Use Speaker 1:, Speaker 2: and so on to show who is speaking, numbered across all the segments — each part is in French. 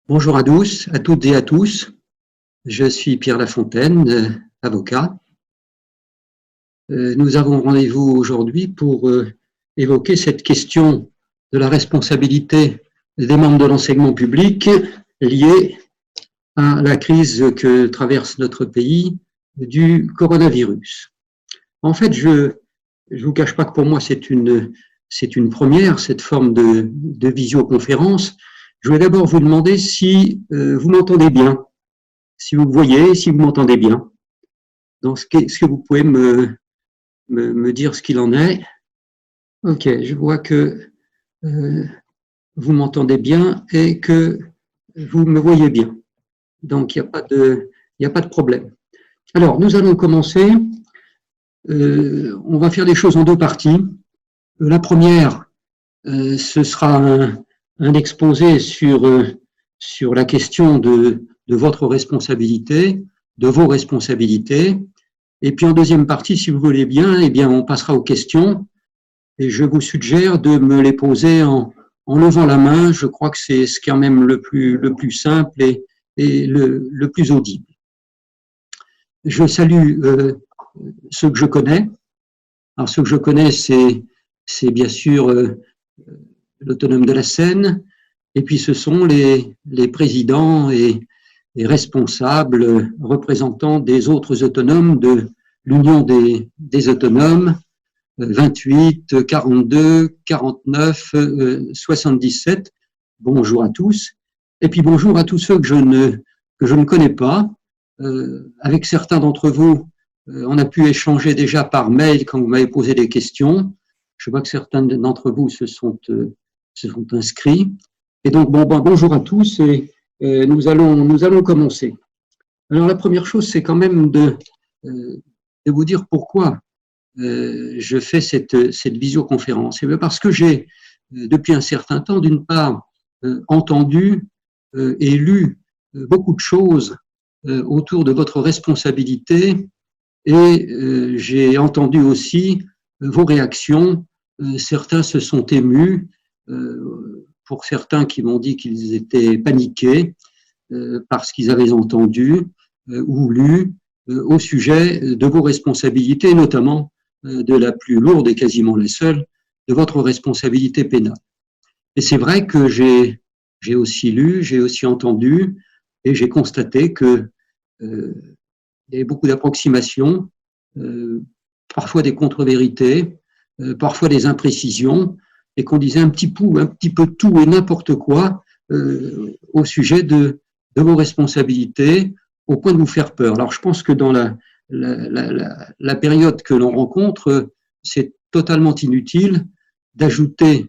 Speaker 1: Bonjour à tous, à toutes et à tous. Je suis Pierre Lafontaine, avocat. Nous avons rendez-vous aujourd'hui pour évoquer cette question de la responsabilité des membres de l'enseignement public liée à la crise que traverse notre pays du coronavirus. En fait, je vous cache pas que pour moi c'est une première, cette forme de visioconférence. Je voulais d'abord vous demander si vous m'entendez bien, si vous voyez, si vous m'entendez bien. Donc, est-ce que vous pouvez me dire ce qu'il en est? Ok, je vois que euh, vous m'entendez bien et que vous me voyez bien. Donc, il n'y a pas de problème. Alors, nous allons commencer. On va faire les choses en deux parties. La première, ce sera un exposé sur la question de votre responsabilité, de vos responsabilités. Et puis en deuxième partie, si vous voulez bien, eh bien, on passera aux questions. Et je vous suggère de me les poser en levant la main. Je crois que c'est quand même le plus simple et le plus audible. Je salue ceux que je connais. Alors ceux que je connais, c'est bien sûr l'autonome de la Seine, et puis ce sont les présidents et responsables, représentants des autres autonomes de l'Union des autonomes, 28, 42, 49, 77. Bonjour à tous. Et puis bonjour à tous ceux que je ne connais pas. Avec certains d'entre vous, on a pu échanger déjà par mail quand vous m'avez posé des questions. Je vois que certains d'entre vous se sont inscrits. Et donc, bonjour à tous et nous allons commencer. Alors, la première chose, c'est quand même de vous dire pourquoi je fais cette visioconférence. Et parce que j'ai, depuis un certain temps, d'une part, entendu et lu beaucoup de choses autour de votre responsabilité et j'ai entendu aussi vos réactions. Certains se sont émus, pour certains qui m'ont dit qu'ils étaient paniqués parce qu'ils avaient entendu ou lu au sujet de vos responsabilités, notamment de la plus lourde et quasiment la seule, de votre responsabilité pénale. Et c'est vrai que j'ai aussi lu, j'ai aussi entendu et j'ai constaté que il y avait beaucoup d'approximations, parfois des contre-vérités, parfois des imprécisions, et qu'on disait un petit peu tout et n'importe quoi au sujet de vos responsabilités, au point de vous faire peur. Alors je pense que dans la période que l'on rencontre, c'est totalement inutile d'ajouter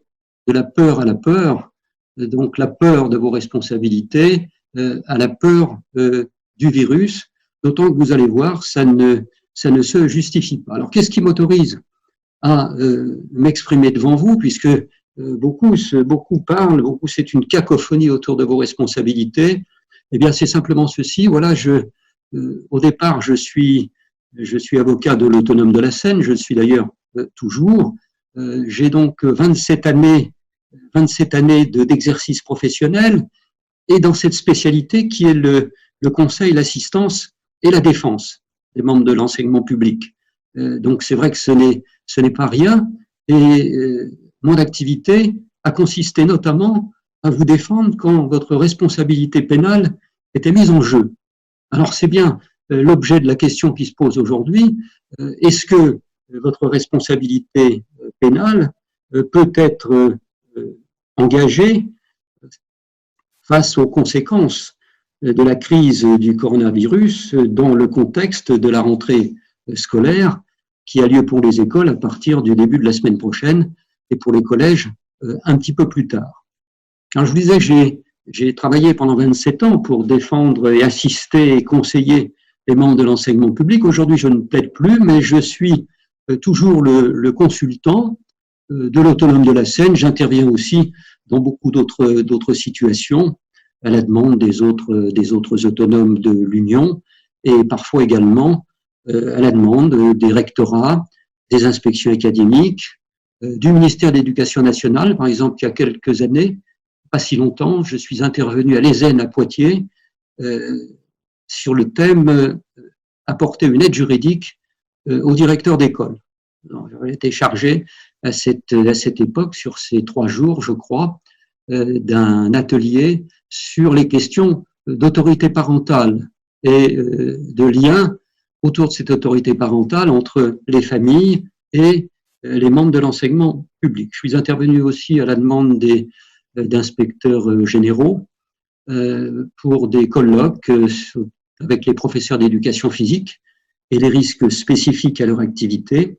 Speaker 1: de la peur à la peur, donc la peur de vos responsabilités à la peur du virus, d'autant que vous allez voir, ça ne se justifie pas. Alors qu'est-ce qui m'autorise à m'exprimer devant vous, puisque beaucoup parlent, c'est une cacophonie autour de vos responsabilités. Eh bien, c'est simplement ceci. Voilà, au départ, je suis avocat de l'autonome de la Seine. Je le suis d'ailleurs toujours. J'ai donc 27 années d'exercice professionnel et dans cette spécialité qui est le conseil, l'assistance et la défense des membres de l'enseignement public. Donc c'est vrai que ce n'est pas rien et mon activité a consisté notamment à vous défendre quand votre responsabilité pénale était mise en jeu. Alors c'est bien l'objet de la question qui se pose aujourd'hui. Est-ce que votre responsabilité pénale peut être engagée face aux conséquences de la crise du coronavirus dans le contexte de la rentrée scolaire qui a lieu pour les écoles à partir du début de la semaine prochaine et pour les collèges un petit peu plus tard. Alors je vous disais, j'ai travaillé pendant 27 ans pour défendre et assister et conseiller les membres de l'enseignement public. Aujourd'hui, je ne plaide plus, mais je suis toujours le consultant de l'autonome de la Seine. J'interviens aussi dans beaucoup d'autres situations à la demande des autres autonomes de l'Union et parfois également à la demande des rectorats, des inspections académiques, du ministère de l'Éducation nationale, par exemple, il y a quelques années, pas si longtemps, je suis intervenu à l'ESN à Poitiers sur le thème apporter une aide juridique au directeur d'école. J'avais été chargé à cette époque, sur ces 3 jours, je crois, d'un atelier sur les questions d'autorité parentale et de lien autour de cette autorité parentale entre les familles et les membres de l'enseignement public. Je suis intervenu aussi à la demande d'inspecteurs généraux pour des colloques avec les professeurs d'éducation physique et les risques spécifiques à leur activité.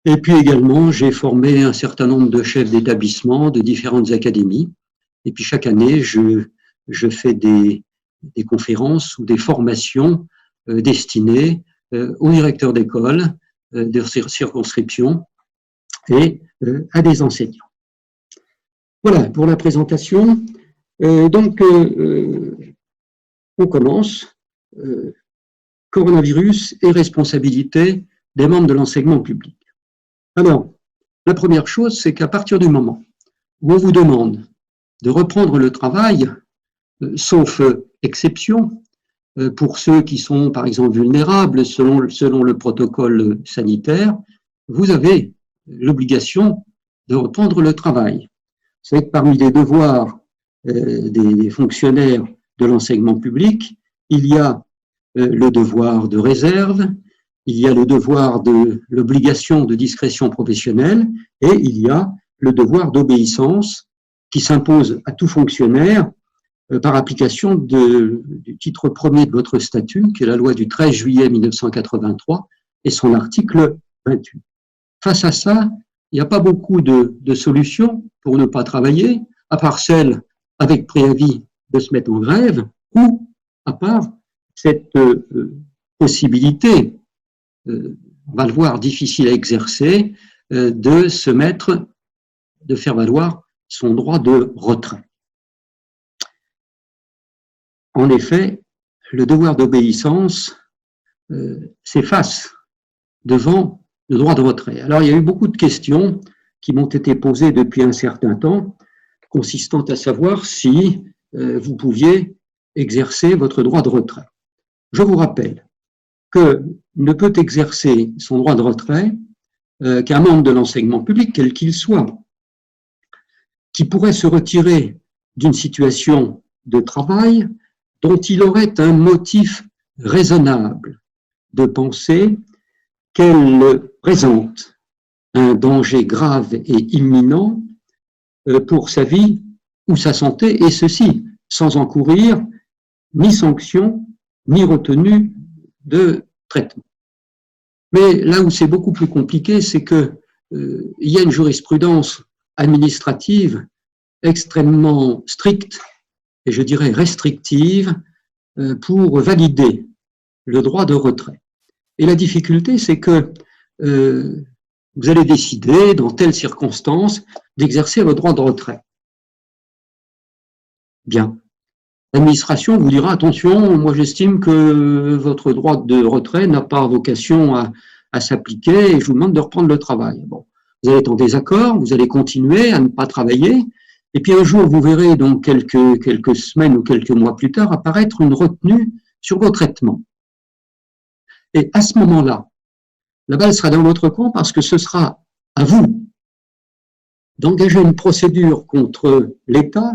Speaker 1: Et puis également, j'ai formé un certain nombre de chefs d'établissement de différentes académies. Et puis chaque année, je fais des conférences ou des formations destinées aux directeurs d'école, de circonscription et à des enseignants. Voilà pour la présentation. Donc, on commence. Coronavirus et responsabilité des membres de l'enseignement public. Alors, la première chose, c'est qu'à partir du moment où on vous demande de reprendre le travail, sauf exception, pour ceux qui sont, par exemple, vulnérables selon le protocole sanitaire, vous avez l'obligation de reprendre le travail. C'est que parmi les devoirs des fonctionnaires de l'enseignement public, il y a le devoir de réserve, il y a le devoir de l'obligation de discrétion professionnelle et il y a le devoir d'obéissance qui s'impose à tout fonctionnaire par application du titre 1er de votre statut, qui est la loi du 13 juillet 1983 et son article 28. Face à ça, il n'y a pas beaucoup de solutions pour ne pas travailler, à part celle avec préavis de se mettre en grève ou à part cette possibilité, on va le voir, difficile à exercer, de faire valoir son droit de retrait. En effet, le devoir d'obéissance s'efface devant le droit de retrait. Alors, il y a eu beaucoup de questions qui m'ont été posées depuis un certain temps, consistant à savoir si vous pouviez exercer votre droit de retrait. Je vous rappelle que ne peut exercer son droit de retrait qu'un membre de l'enseignement public, quel qu'il soit, qui pourrait se retirer d'une situation de travail dont il aurait un motif raisonnable de penser qu'elle présente un danger grave et imminent pour sa vie ou sa santé, et ceci sans encourir ni sanction, ni retenue de traitement. Mais là où c'est beaucoup plus compliqué, c'est qu'il y a une jurisprudence administrative extrêmement stricte, et je dirais restrictive, pour valider le droit de retrait. Et la difficulté, c'est que vous allez décider, dans telle circonstance, d'exercer votre droit de retrait. Bien. L'administration vous dira, attention, moi j'estime que votre droit de retrait n'a pas vocation à s'appliquer et je vous demande de reprendre le travail. Bon, vous allez être en désaccord, vous allez continuer à ne pas travailler, et puis un jour vous verrez, donc quelques semaines ou quelques mois plus tard, apparaître une retenue sur vos traitements. Et à ce moment-là, la balle sera dans votre camp parce que ce sera à vous d'engager une procédure contre l'État,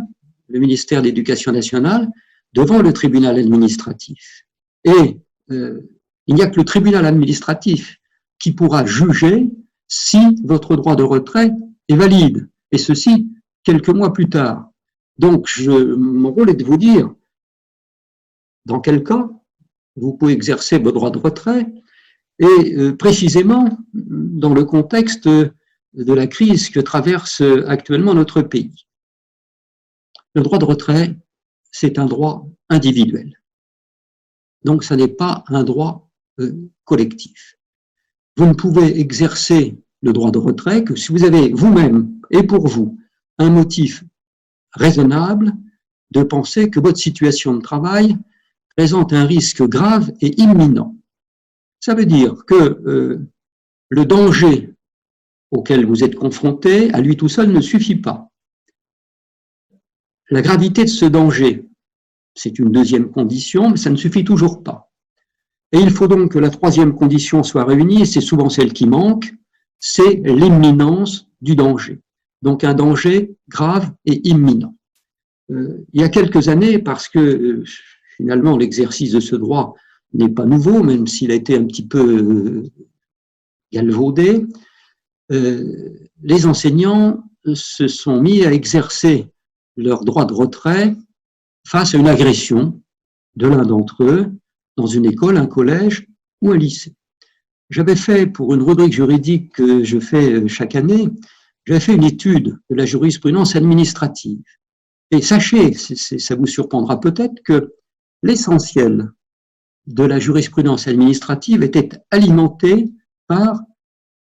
Speaker 1: le ministère de l'Éducation nationale, devant le tribunal administratif. Et il n'y a que le tribunal administratif qui pourra juger si votre droit de retrait est valide, et ceci quelques mois plus tard. Donc, mon rôle est de vous dire dans quel cas vous pouvez exercer vos droits de retrait, et précisément dans le contexte de la crise que traverse actuellement notre pays. Le droit de retrait, c'est un droit individuel. Donc, ça n'est pas un droit collectif. Vous ne pouvez exercer le droit de retrait que si vous avez vous-même et pour vous un motif raisonnable de penser que votre situation de travail présente un risque grave et imminent. Ça veut dire que le danger auquel vous êtes confronté, à lui tout seul, ne suffit pas. la gravité de ce danger. C'est une deuxième condition, mais ça ne suffit toujours pas. Et il faut donc que la troisième condition soit réunie, et c'est souvent celle qui manque, c'est l'imminence du danger. Donc un danger grave et imminent. Il y a quelques années, parce que finalement l'exercice de ce droit n'est pas nouveau, même s'il a été un petit peu galvaudé, les enseignants se sont mis à exercer leur droit de retrait face à une agression de l'un d'entre eux dans une école, un collège ou un lycée. J'avais fait, pour une rubrique juridique que je fais chaque année, j'avais fait une étude de la jurisprudence administrative. Et sachez, ça vous surprendra peut-être, que l'essentiel de la jurisprudence administrative était alimenté par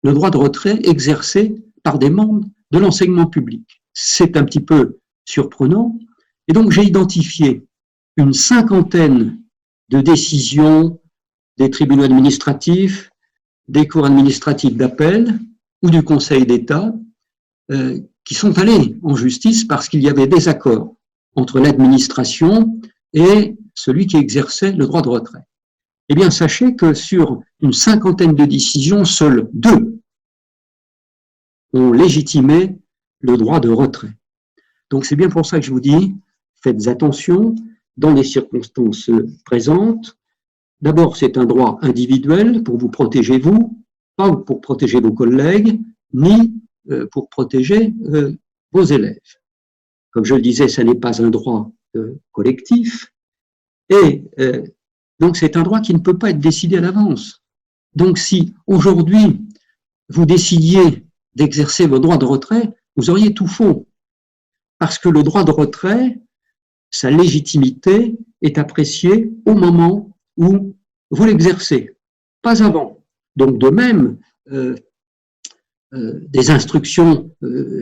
Speaker 1: le droit de retrait exercé par des membres de l'enseignement public. C'est un petit peu surprenant. Et donc, j'ai identifié une cinquantaine de décisions des tribunaux administratifs, des cours administratifs d'appel ou du Conseil d'État qui sont allés en justice parce qu'il y avait des accords entre l'administration et celui qui exerçait le droit de retrait. Eh bien, sachez que sur une cinquantaine de décisions, seules 2 ont légitimé le droit de retrait. Donc, c'est bien pour ça que je vous dis, faites attention dans les circonstances présentes. D'abord, c'est un droit individuel pour vous protéger vous, pas pour protéger vos collègues, ni pour protéger vos élèves. Comme je le disais, ce n'est pas un droit collectif, et donc c'est un droit qui ne peut pas être décidé à l'avance. Donc si aujourd'hui vous décidiez d'exercer vos droits de retrait, vous auriez tout faux, parce que le droit de retrait, sa légitimité est appréciée au moment où vous l'exercez, pas avant. Donc de même, des instructions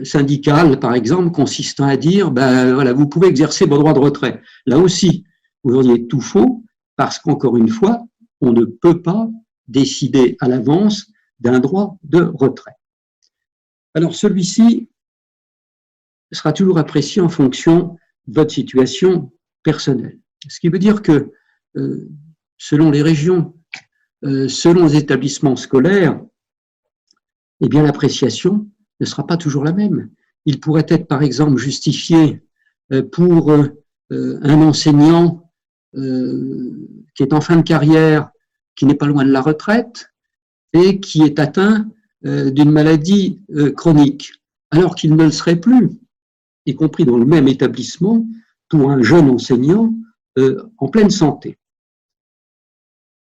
Speaker 1: syndicales, par exemple, consistant à dire ben, voilà, vous pouvez exercer vos droits de retrait. Là aussi, vous auriez tout faux, parce qu'encore une fois, on ne peut pas décider à l'avance d'un droit de retrait. Alors celui-ci sera toujours apprécié en fonction de votre situation personnelle. Ce qui veut dire que selon les régions, selon les établissements scolaires, eh bien l'appréciation ne sera pas toujours la même. Il pourrait être par exemple justifié pour un enseignant qui est en fin de carrière, qui n'est pas loin de la retraite et qui est atteint d'une maladie chronique, alors qu'il ne le serait plus, y compris dans le même établissement, pour un jeune enseignant en pleine santé.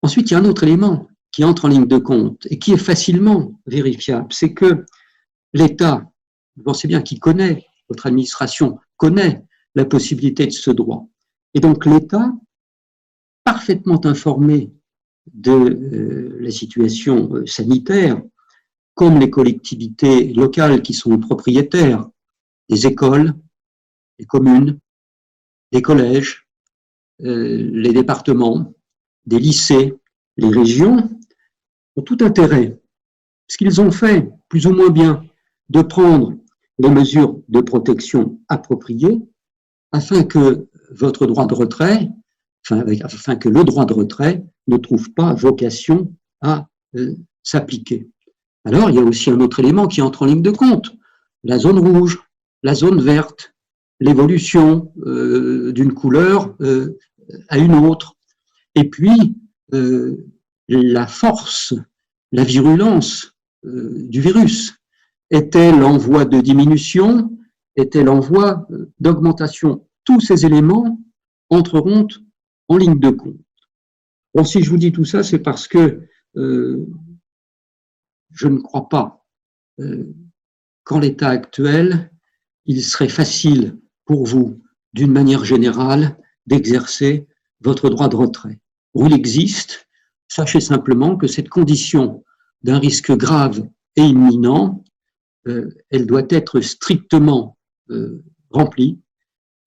Speaker 1: Ensuite, il y a un autre élément qui entre en ligne de compte et qui est facilement vérifiable, c'est que l'État, vous pensez bien qu'il connaît, votre administration connaît la possibilité de ce droit. Et donc l'État, parfaitement informé de la situation sanitaire, comme les collectivités locales qui sont propriétaires des écoles, des communes, des collèges, les départements, des lycées, les régions, ont tout intérêt, ce qu'ils ont fait plus ou moins bien, de prendre les mesures de protection appropriées afin que votre droit de retrait, afin que le droit de retrait ne trouve pas vocation à s'appliquer. Alors, il y a aussi un autre élément qui entre en ligne de compte, la zone rouge, la zone verte, l'évolution d'une couleur à une autre, et puis la force, la virulence du virus. Est-elle en voie de diminution? Est-elle en voie d'augmentation? Tous ces éléments entreront en ligne de compte. Bon, si je vous dis tout ça, c'est parce que je ne crois pas qu'en l'état actuel, il serait facile pour vous, d'une manière générale, d'exercer votre droit de retrait. Bon, il existe, sachez simplement que cette condition d'un risque grave et imminent, elle doit être strictement remplie,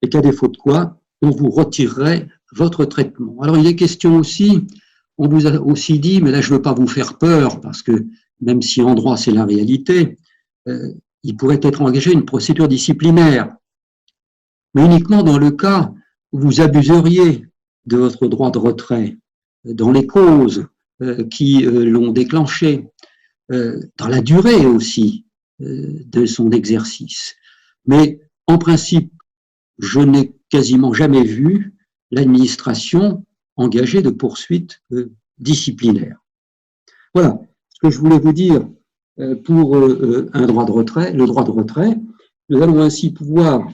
Speaker 1: et qu'à défaut de quoi, on vous retirerait votre traitement. Alors il est question aussi, on vous a aussi dit, mais là je ne veux pas vous faire peur, parce que même si en droit c'est la réalité, il pourrait être engagé une procédure disciplinaire. mais uniquement dans le cas où vous abuseriez de votre droit de retrait, dans les causes qui l'ont déclenché, dans la durée aussi de son exercice. Mais en principe, je n'ai quasiment jamais vu l'administration engagée de poursuites disciplinaires. Voilà ce que je voulais vous dire pour un droit de retrait, le droit de retrait. Nous allons ainsi pouvoir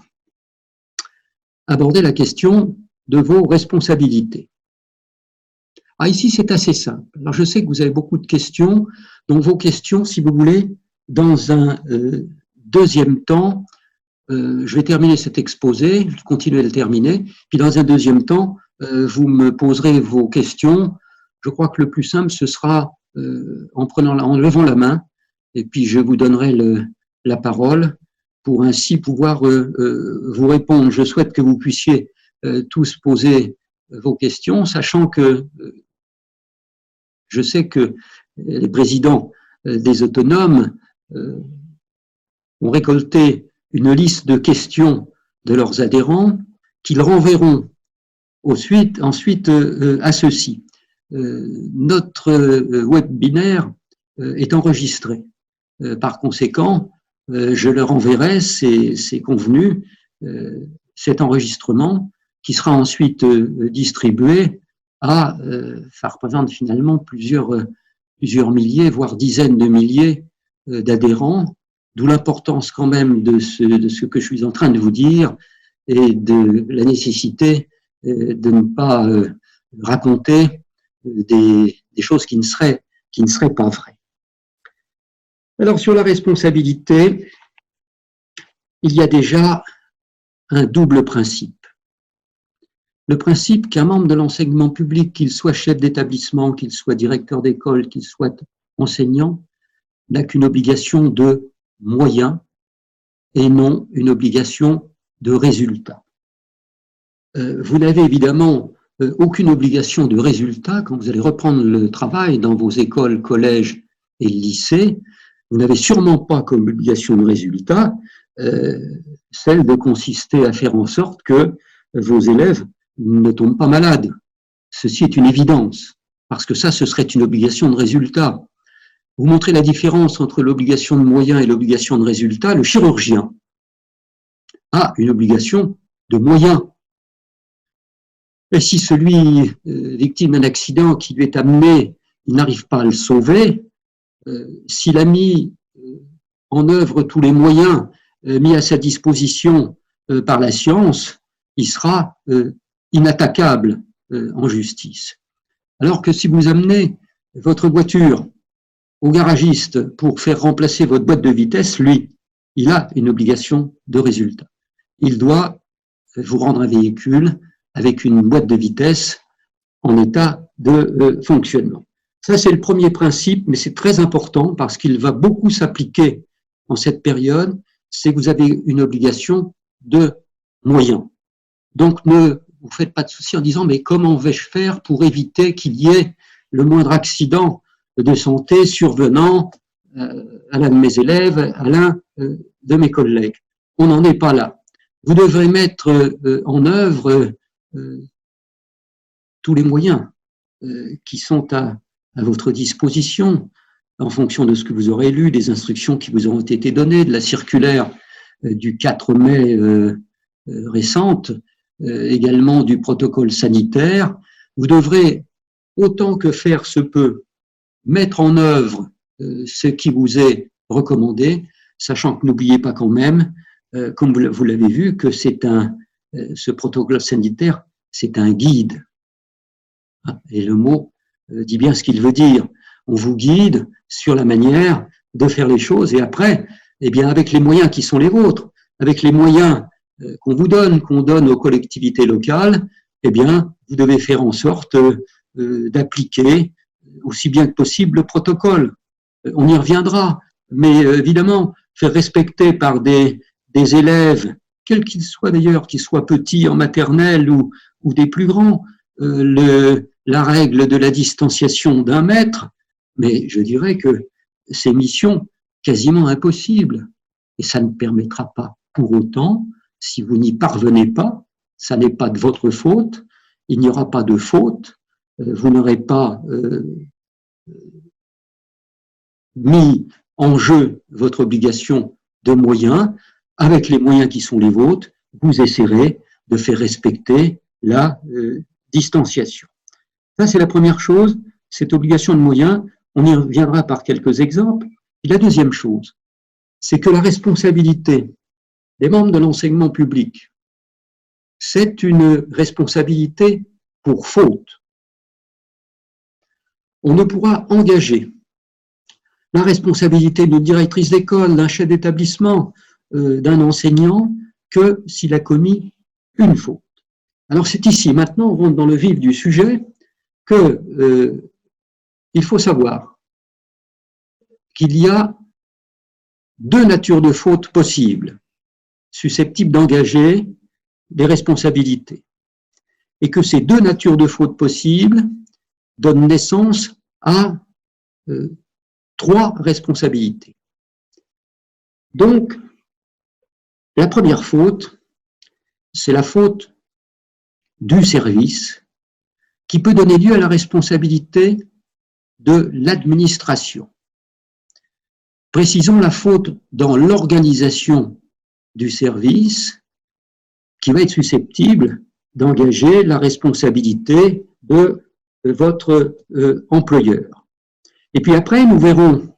Speaker 1: aborder la question de vos responsabilités. Ah, ici, c'est assez simple. Alors, je sais que vous avez beaucoup de questions, donc vos questions, si vous voulez, dans un deuxième temps, je vais terminer cet exposé, je vais continuer à le terminer, puis dans un deuxième temps, vous me poserez vos questions. Je crois que le plus simple, ce sera en levant la main, et puis je vous donnerai la parole pour ainsi pouvoir vous répondre. Je souhaite que vous puissiez tous poser vos questions, sachant que je sais que les présidents des autonomes ont récolté une liste de questions de leurs adhérents qu'ils renverront ensuite à ceux-ci. Notre webinaire est enregistré. Par conséquent, je leur enverrai, c'est convenu, cet enregistrement qui sera ensuite distribué ça représente finalement plusieurs milliers, voire dizaines de milliers d'adhérents, d'où l'importance quand même de ce que je suis en train de vous dire et de la nécessité de ne pas raconter des choses qui ne seraient pas vraies. Alors, sur la responsabilité, il y a déjà un double principe. Le principe qu'un membre de l'enseignement public, qu'il soit chef d'établissement, qu'il soit directeur d'école, qu'il soit enseignant, n'a qu'une obligation de moyens et non une obligation de résultat. Vous n'avez évidemment aucune obligation de résultat quand vous allez reprendre le travail dans vos écoles, collèges et lycées. Vous n'avez sûrement pas comme obligation de résultat celle de consister à faire en sorte que vos élèves ne tombent pas malades. Ceci est une évidence, parce que ça, ce serait une obligation de résultat. Vous montrez la différence entre l'obligation de moyens et l'obligation de résultat. Le chirurgien a une obligation de moyens. Et si celui victime d'un accident qui lui est amené, il n'arrive pas à le sauver, s'il a mis en œuvre tous les moyens mis à sa disposition par la science, il sera inattaquable en justice. Alors que si vous amenez votre voiture au garagiste pour faire remplacer votre boîte de vitesse, lui, il a une obligation de résultat. Il doit vous rendre un véhicule avec une boîte de vitesse en état de fonctionnement. Ça, c'est le premier principe, mais c'est très important parce qu'il va beaucoup s'appliquer en cette période, c'est que vous avez une obligation de moyens. Donc, ne vous faites pas de soucis en disant « mais comment vais-je faire pour éviter qu'il y ait le moindre accident de santé survenant à l'un de mes élèves, à l'un de mes collègues ?» On n'en est pas là. Vous devrez mettre en œuvre tous les moyens qui sont à votre disposition en fonction de ce que vous aurez lu, des instructions qui vous auront été données, de la circulaire du 4 mai récente, également du protocole sanitaire. Vous devrez, autant que faire se peut, mettre en œuvre ce qui vous est recommandé, sachant que n'oubliez pas quand même, comme vous l'avez vu, que ce protocole sanitaire, c'est un guide. Et le mot dit bien ce qu'il veut dire. On vous guide sur la manière de faire les choses et après, eh bien, avec les moyens qui sont les vôtres, avec les moyens qu'on vous donne, qu'on donne aux collectivités locales, eh bien, vous devez faire en sorte d'appliquer aussi bien que possible le protocole. On y reviendra, mais évidemment, faire respecter par des élèves, quels qu'ils soient d'ailleurs, qu'ils soient petits en maternelle ou des plus grands, la règle de la distanciation d'1 mètre, mais je dirais que c'est mission quasiment impossible. Et ça ne permettra pas pour autant Si vous n'y parvenez pas, ça n'est pas de votre faute, il n'y aura pas de faute, vous n'aurez pas mis en jeu votre obligation de moyens. Avec les moyens qui sont les vôtres, vous essaierez de faire respecter la distanciation. Ça, c'est la première chose, cette obligation de moyens. On y reviendra par quelques exemples. Et la deuxième chose, c'est que la responsabilité des membres de l'enseignement public, c'est une responsabilité pour faute. On ne pourra engager la responsabilité d'une directrice d'école, d'un chef d'établissement, d'un enseignant, que s'il a commis une faute. Alors c'est ici, maintenant, on rentre dans le vif du sujet, que il faut savoir qu'il y a deux natures de fautes possibles, susceptibles d'engager des responsabilités, et que ces deux natures de fautes possibles donnent naissance à trois responsabilités. Donc, la première faute, c'est la faute du service qui peut donner lieu à la responsabilité de l'administration. Précisons la faute dans l'organisation du service qui va être susceptible d'engager la responsabilité de votre employeur. Et puis après, nous verrons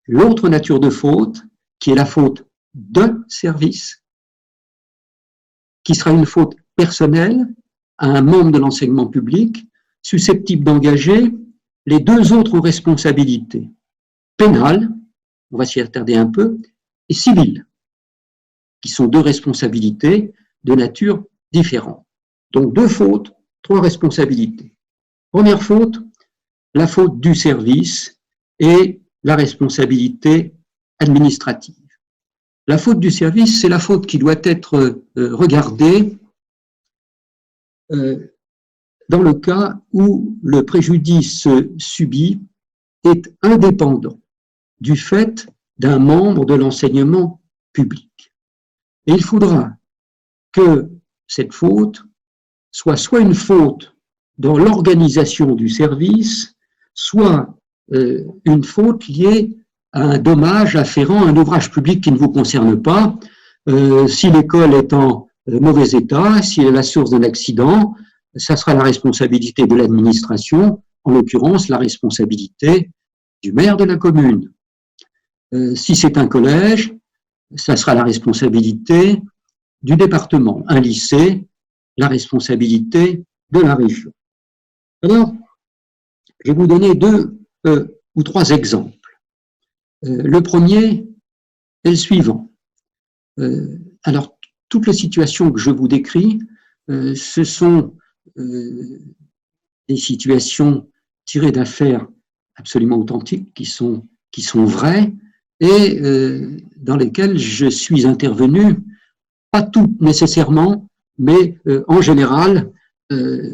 Speaker 1: l'autre nature de faute, qui est la faute de service, qui sera une faute personnelle à un membre de l'enseignement public, susceptible d'engager les deux autres responsabilités, pénale, on va s'y attarder un peu, et civile, qui sont deux responsabilités de nature différente. Donc deux fautes, trois responsabilités. Première faute, la faute du service et la responsabilité administrative. La faute du service, c'est la faute qui doit être regardée dans le cas où le préjudice subi est indépendant du fait d'un membre de l'enseignement public. Et il faudra que cette faute soit une faute dans l'organisation du service, soit une faute liée à un dommage afférent à un ouvrage public qui ne vous concerne pas. Si l'école est en mauvais état, si elle est la source d'un accident, ça sera la responsabilité de l'administration, en l'occurrence la responsabilité du maire de la commune. Si c'est un collège, ça sera la responsabilité du département. Un lycée, la responsabilité de la région. Alors, je vais vous donner deux ou trois exemples. Le premier est le suivant. Alors, toutes les situations que je vous décris, ce sont des situations tirées d'affaires absolument authentiques, qui sont vraies, et dans lesquelles je suis intervenu, pas toutes nécessairement, mais en général,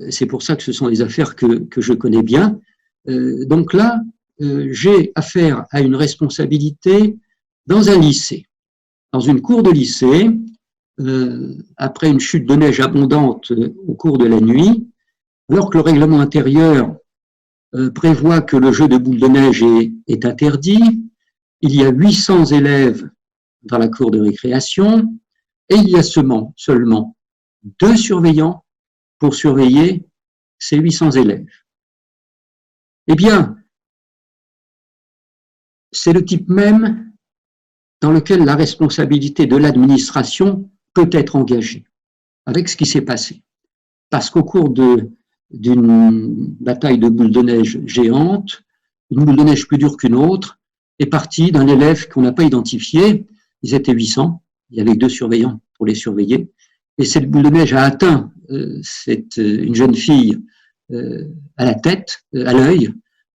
Speaker 1: c'est pour ça que ce sont des affaires que je connais bien. Donc là, j'ai affaire à une responsabilité dans un lycée, dans une cour de lycée, après une chute de neige abondante au cours de la nuit, alors que le règlement intérieur prévoit que le jeu de boules de neige est interdit, il y a 800 élèves dans la cour de récréation et il y a seulement 2 surveillants pour surveiller ces 800 élèves. Eh bien, c'est le type même dans lequel la responsabilité de l'administration peut être engagée, avec ce qui s'est passé. Parce qu'au cours d'une bataille de boules de neige géante, une boule de neige plus dure qu'une autre est partie d'un élève qu'on n'a pas identifié. Ils étaient 800, il y avait 2 surveillants pour les surveiller, et cette boule de neige a atteint une jeune fille à la tête, à l'œil,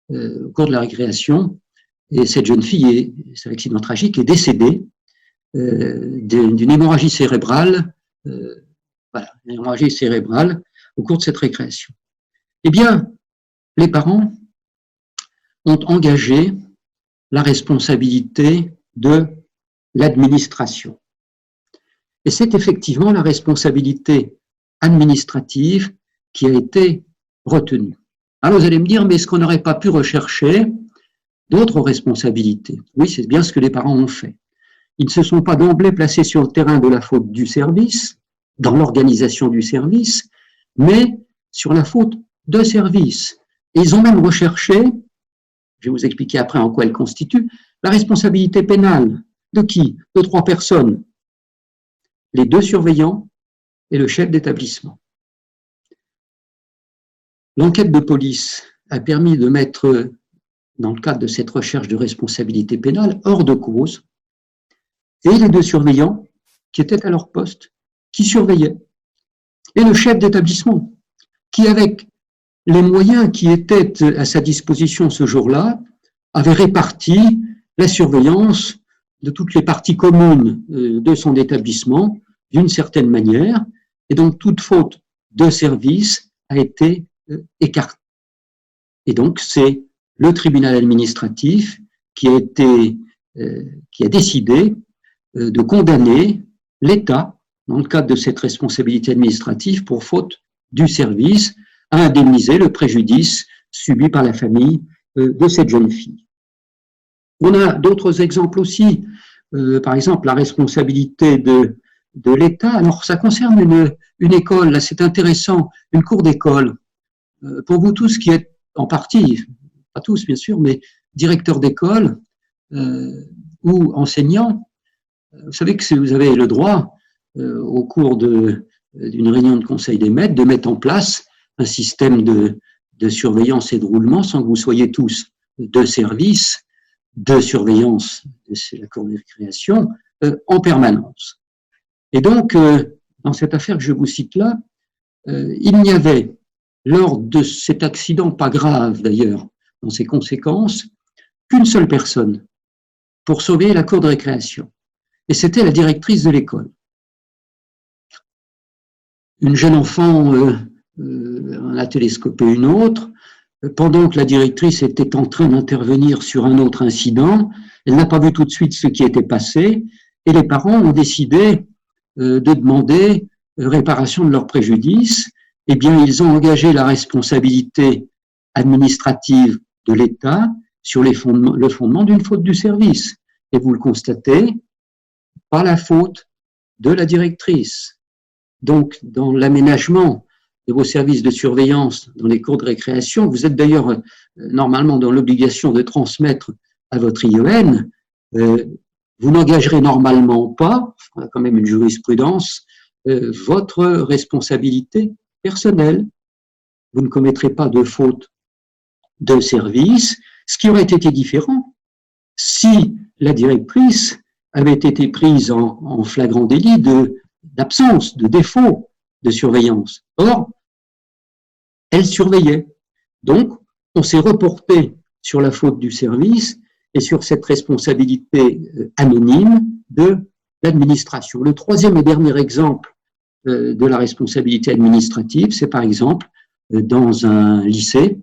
Speaker 1: au cours de la récréation, et cette jeune fille, c'est un accident tragique, est décédée d'une hémorragie cérébrale, voilà, une hémorragie cérébrale au cours de cette récréation. Eh bien, les parents ont engagé la responsabilité de l'administration. Et c'est effectivement la responsabilité administrative qui a été retenue. Alors vous allez me dire, mais est-ce qu'on n'aurait pas pu rechercher d'autres responsabilités? Oui, c'est bien ce que les parents ont fait. Ils ne se sont pas d'emblée placés sur le terrain de la faute du service, dans l'organisation du service, mais sur la faute de service. Et ils ont même recherché, je vais vous expliquer après en quoi elle constitue, la responsabilité pénale. De qui? De 3 personnes. Les 2 surveillants et le chef d'établissement. L'enquête de police a permis de mettre, dans le cadre de cette recherche de responsabilité pénale, hors de cause, et les 2 surveillants qui étaient à leur poste, qui surveillaient, et le chef d'établissement, qui, avec les moyens qui étaient à sa disposition ce jour-là, avait réparti la surveillance de toutes les parties communes de son établissement d'une certaine manière, et donc toute faute de service a été écartée. Et donc c'est le tribunal administratif qui a décidé de condamner l'État, dans le cadre de cette responsabilité administrative pour faute du service, à indemniser le préjudice subi par la famille de cette jeune fille. On a d'autres exemples aussi, par exemple la responsabilité de l'État. Alors ça concerne une école, là c'est intéressant, une cour d'école. Pour vous tous qui êtes en partie, pas tous bien sûr, mais directeurs d'école ou enseignants, vous savez que vous avez le droit, au cours d'une réunion de conseil des maîtres, de mettre en place un système de surveillance et de roulement sans que vous soyez tous de service, de surveillance, c'est la cour de récréation, en permanence. Et donc, dans cette affaire que je vous cite là, il n'y avait, lors de cet accident, pas grave d'ailleurs, dans ses conséquences, qu'une seule personne pour surveiller la cour de récréation. Et c'était la directrice de l'école. Une jeune enfant en a télescopé une autre. Pendant que la directrice était en train d'intervenir sur un autre incident, elle n'a pas vu tout de suite ce qui était passé et les parents ont décidé de demander réparation de leur préjudice. Eh bien, ils ont engagé la responsabilité administrative de l'État sur le fondement d'une faute du service. Et vous le constatez, pas la faute de la directrice. Donc, dans l'aménagement de vos services de surveillance dans les cours de récréation, vous êtes d'ailleurs normalement dans l'obligation de transmettre à votre IEN, vous n'engagerez normalement pas, il y a quand même une jurisprudence, votre responsabilité personnelle. Vous ne commettrez pas de faute de service, ce qui aurait été différent si la directrice avait été prise en flagrant délit d'absence, de défaut de surveillance. Or, elle surveillait. Donc, on s'est reporté sur la faute du service et sur cette responsabilité anonyme de l'administration. Le troisième et dernier exemple de la responsabilité administrative, c'est par exemple dans un lycée,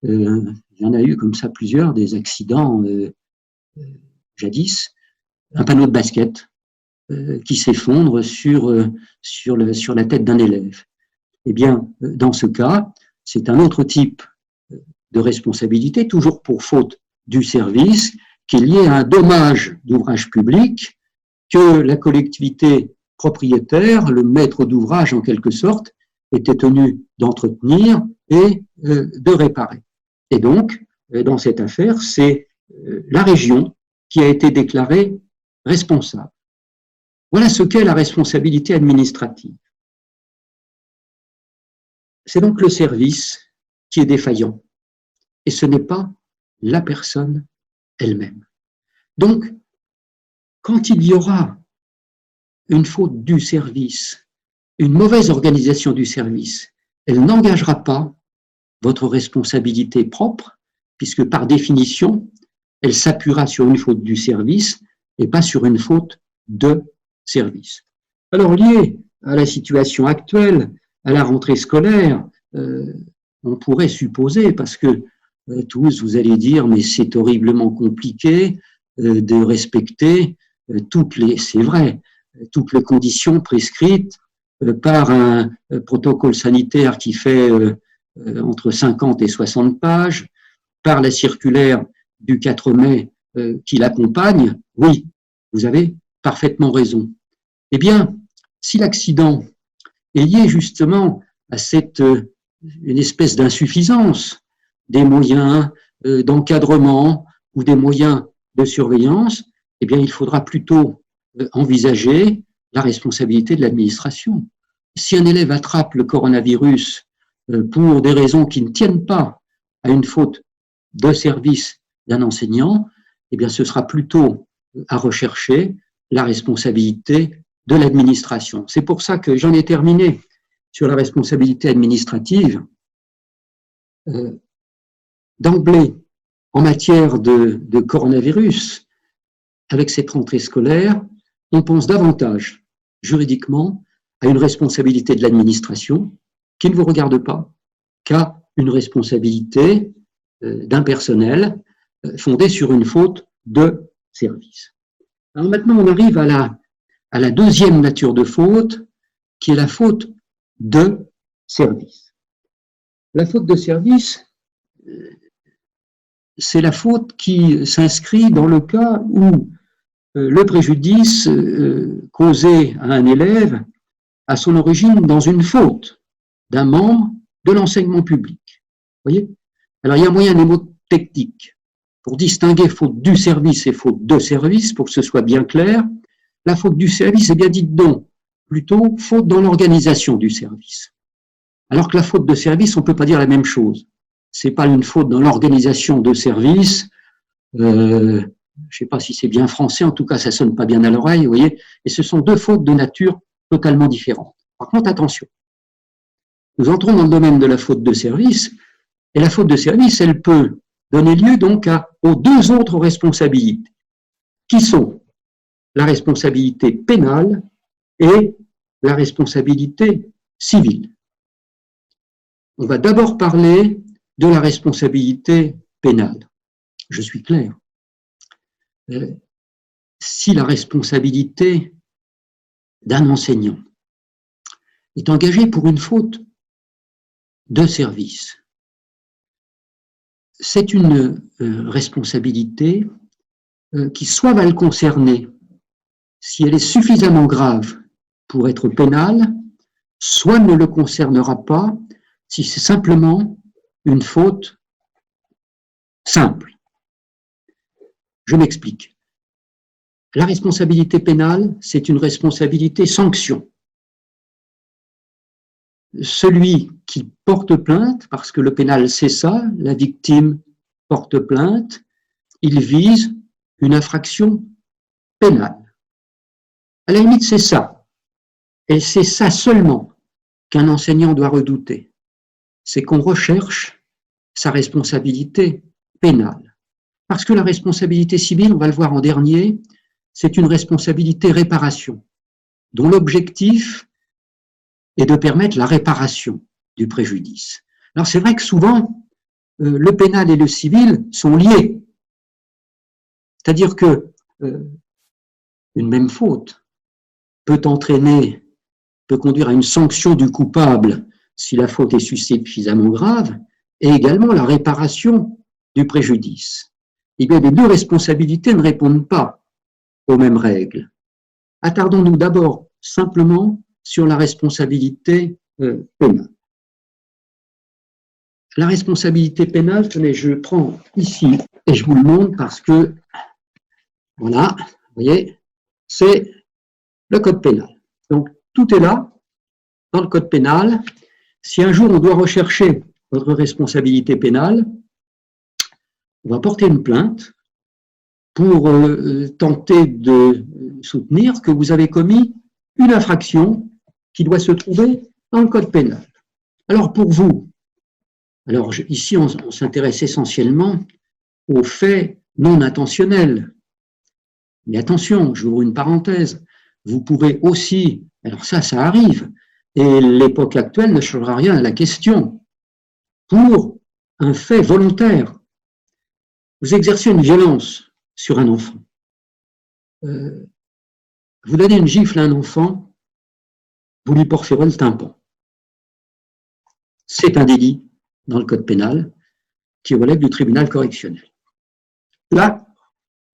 Speaker 1: il y en a eu comme ça plusieurs, des accidents jadis, un panneau de basket qui s'effondre sur la tête d'un élève. Eh bien, dans ce cas, c'est un autre type de responsabilité, toujours pour faute du service, qui est lié à un dommage d'ouvrage public que la collectivité propriétaire, le maître d'ouvrage en quelque sorte, était tenu d'entretenir et de réparer. Et donc, dans cette affaire, c'est la région qui a été déclarée responsable. Voilà ce qu'est la responsabilité administrative. C'est donc le service qui est défaillant et ce n'est pas la personne elle-même. Donc, quand il y aura une faute du service, une mauvaise organisation du service, elle n'engagera pas votre responsabilité propre, puisque par définition, elle s'appuiera sur une faute du service et pas sur une faute de service. Alors, lié à la situation actuelle, à la rentrée scolaire, on pourrait supposer, parce que tous vous allez dire, mais c'est horriblement compliqué de respecter toutes les, c'est vrai, toutes les conditions prescrites par un protocole sanitaire qui fait entre 50 et 60 pages, par la circulaire du 4 mai qui l'accompagne, oui, vous avez parfaitement raison. Eh bien, si l'accident est lié justement à une espèce d'insuffisance des moyens d'encadrement ou des moyens de surveillance, eh bien, il faudra plutôt envisager la responsabilité de l'administration. Si un élève attrape le coronavirus pour des raisons qui ne tiennent pas à une faute de service d'un enseignant, eh bien, ce sera plutôt à rechercher la responsabilité de l'administration. C'est pour ça que j'en ai terminé sur la responsabilité administrative. D'emblée, en matière de coronavirus, avec cette rentrée scolaire, on pense davantage juridiquement à une responsabilité de l'administration qui ne vous regarde pas qu'à une responsabilité d'un personnel fondée sur une faute de service. Alors maintenant, on arrive à la deuxième nature de faute, qui est la faute de service. La faute de service, c'est la faute qui s'inscrit dans le cas où le préjudice causé à un élève a son origine dans une faute d'un membre de l'enseignement public. Vous voyez ? Alors, il y a un moyen mnémotechnique pour distinguer faute du service et faute de service, pour que ce soit bien clair. La faute du service est bien dite donc, plutôt faute dans l'organisation du service. Alors que la faute de service, on ne peut pas dire la même chose. C'est pas une faute dans l'organisation de service, je ne sais pas si c'est bien français, en tout cas ça sonne pas bien à l'oreille, vous voyez, et ce sont deux fautes de nature totalement différentes. Par contre, attention, nous entrons dans le domaine de la faute de service, et la faute de service, elle peut donner lieu donc aux deux autres responsabilités, qui sont la responsabilité pénale et la responsabilité civile. On va d'abord parler de la responsabilité pénale. Je suis clair. Si la responsabilité d'un enseignant est engagée pour une faute de service, c'est une responsabilité qui soit va le concerner si elle est suffisamment grave pour être pénale, soit ne le concernera pas si c'est simplement une faute simple. Je m'explique. La responsabilité pénale, c'est une responsabilité sanction. Celui qui porte plainte, parce que le pénal c'est ça, la victime porte plainte, il vise une infraction pénale. À la limite, c'est ça. Et c'est ça seulement qu'un enseignant doit redouter. C'est qu'on recherche sa responsabilité pénale. Parce que la responsabilité civile, on va le voir en dernier, c'est une responsabilité réparation, dont l'objectif est de permettre la réparation du préjudice. Alors c'est vrai que souvent, le pénal et le civil sont liés. C'est-à-dire que une même faute peut conduire à une sanction du coupable si la faute est suffisamment grave, et également la réparation du préjudice. Eh bien, les deux responsabilités ne répondent pas aux mêmes règles. Attardons-nous d'abord simplement sur la responsabilité pénale. La responsabilité pénale, tenez, je prends ici et je vous le montre parce que, voilà, vous voyez, c'est le code pénal. Donc, tout est là, dans le code pénal. Si un jour on doit rechercher votre responsabilité pénale, on va porter une plainte pour tenter de soutenir que vous avez commis une infraction qui doit se trouver dans le code pénal. Alors pour vous, ici on s'intéresse essentiellement aux faits non intentionnels. Mais attention, j'ouvre une parenthèse, vous pouvez aussi, alors ça arrive, et l'époque actuelle ne changera rien à la question, pour un fait volontaire. Vous exercez une violence sur un enfant. vous donnez une gifle à un enfant, vous lui perforez le tympan. C'est un délit dans le code pénal qui relève du tribunal correctionnel. Là,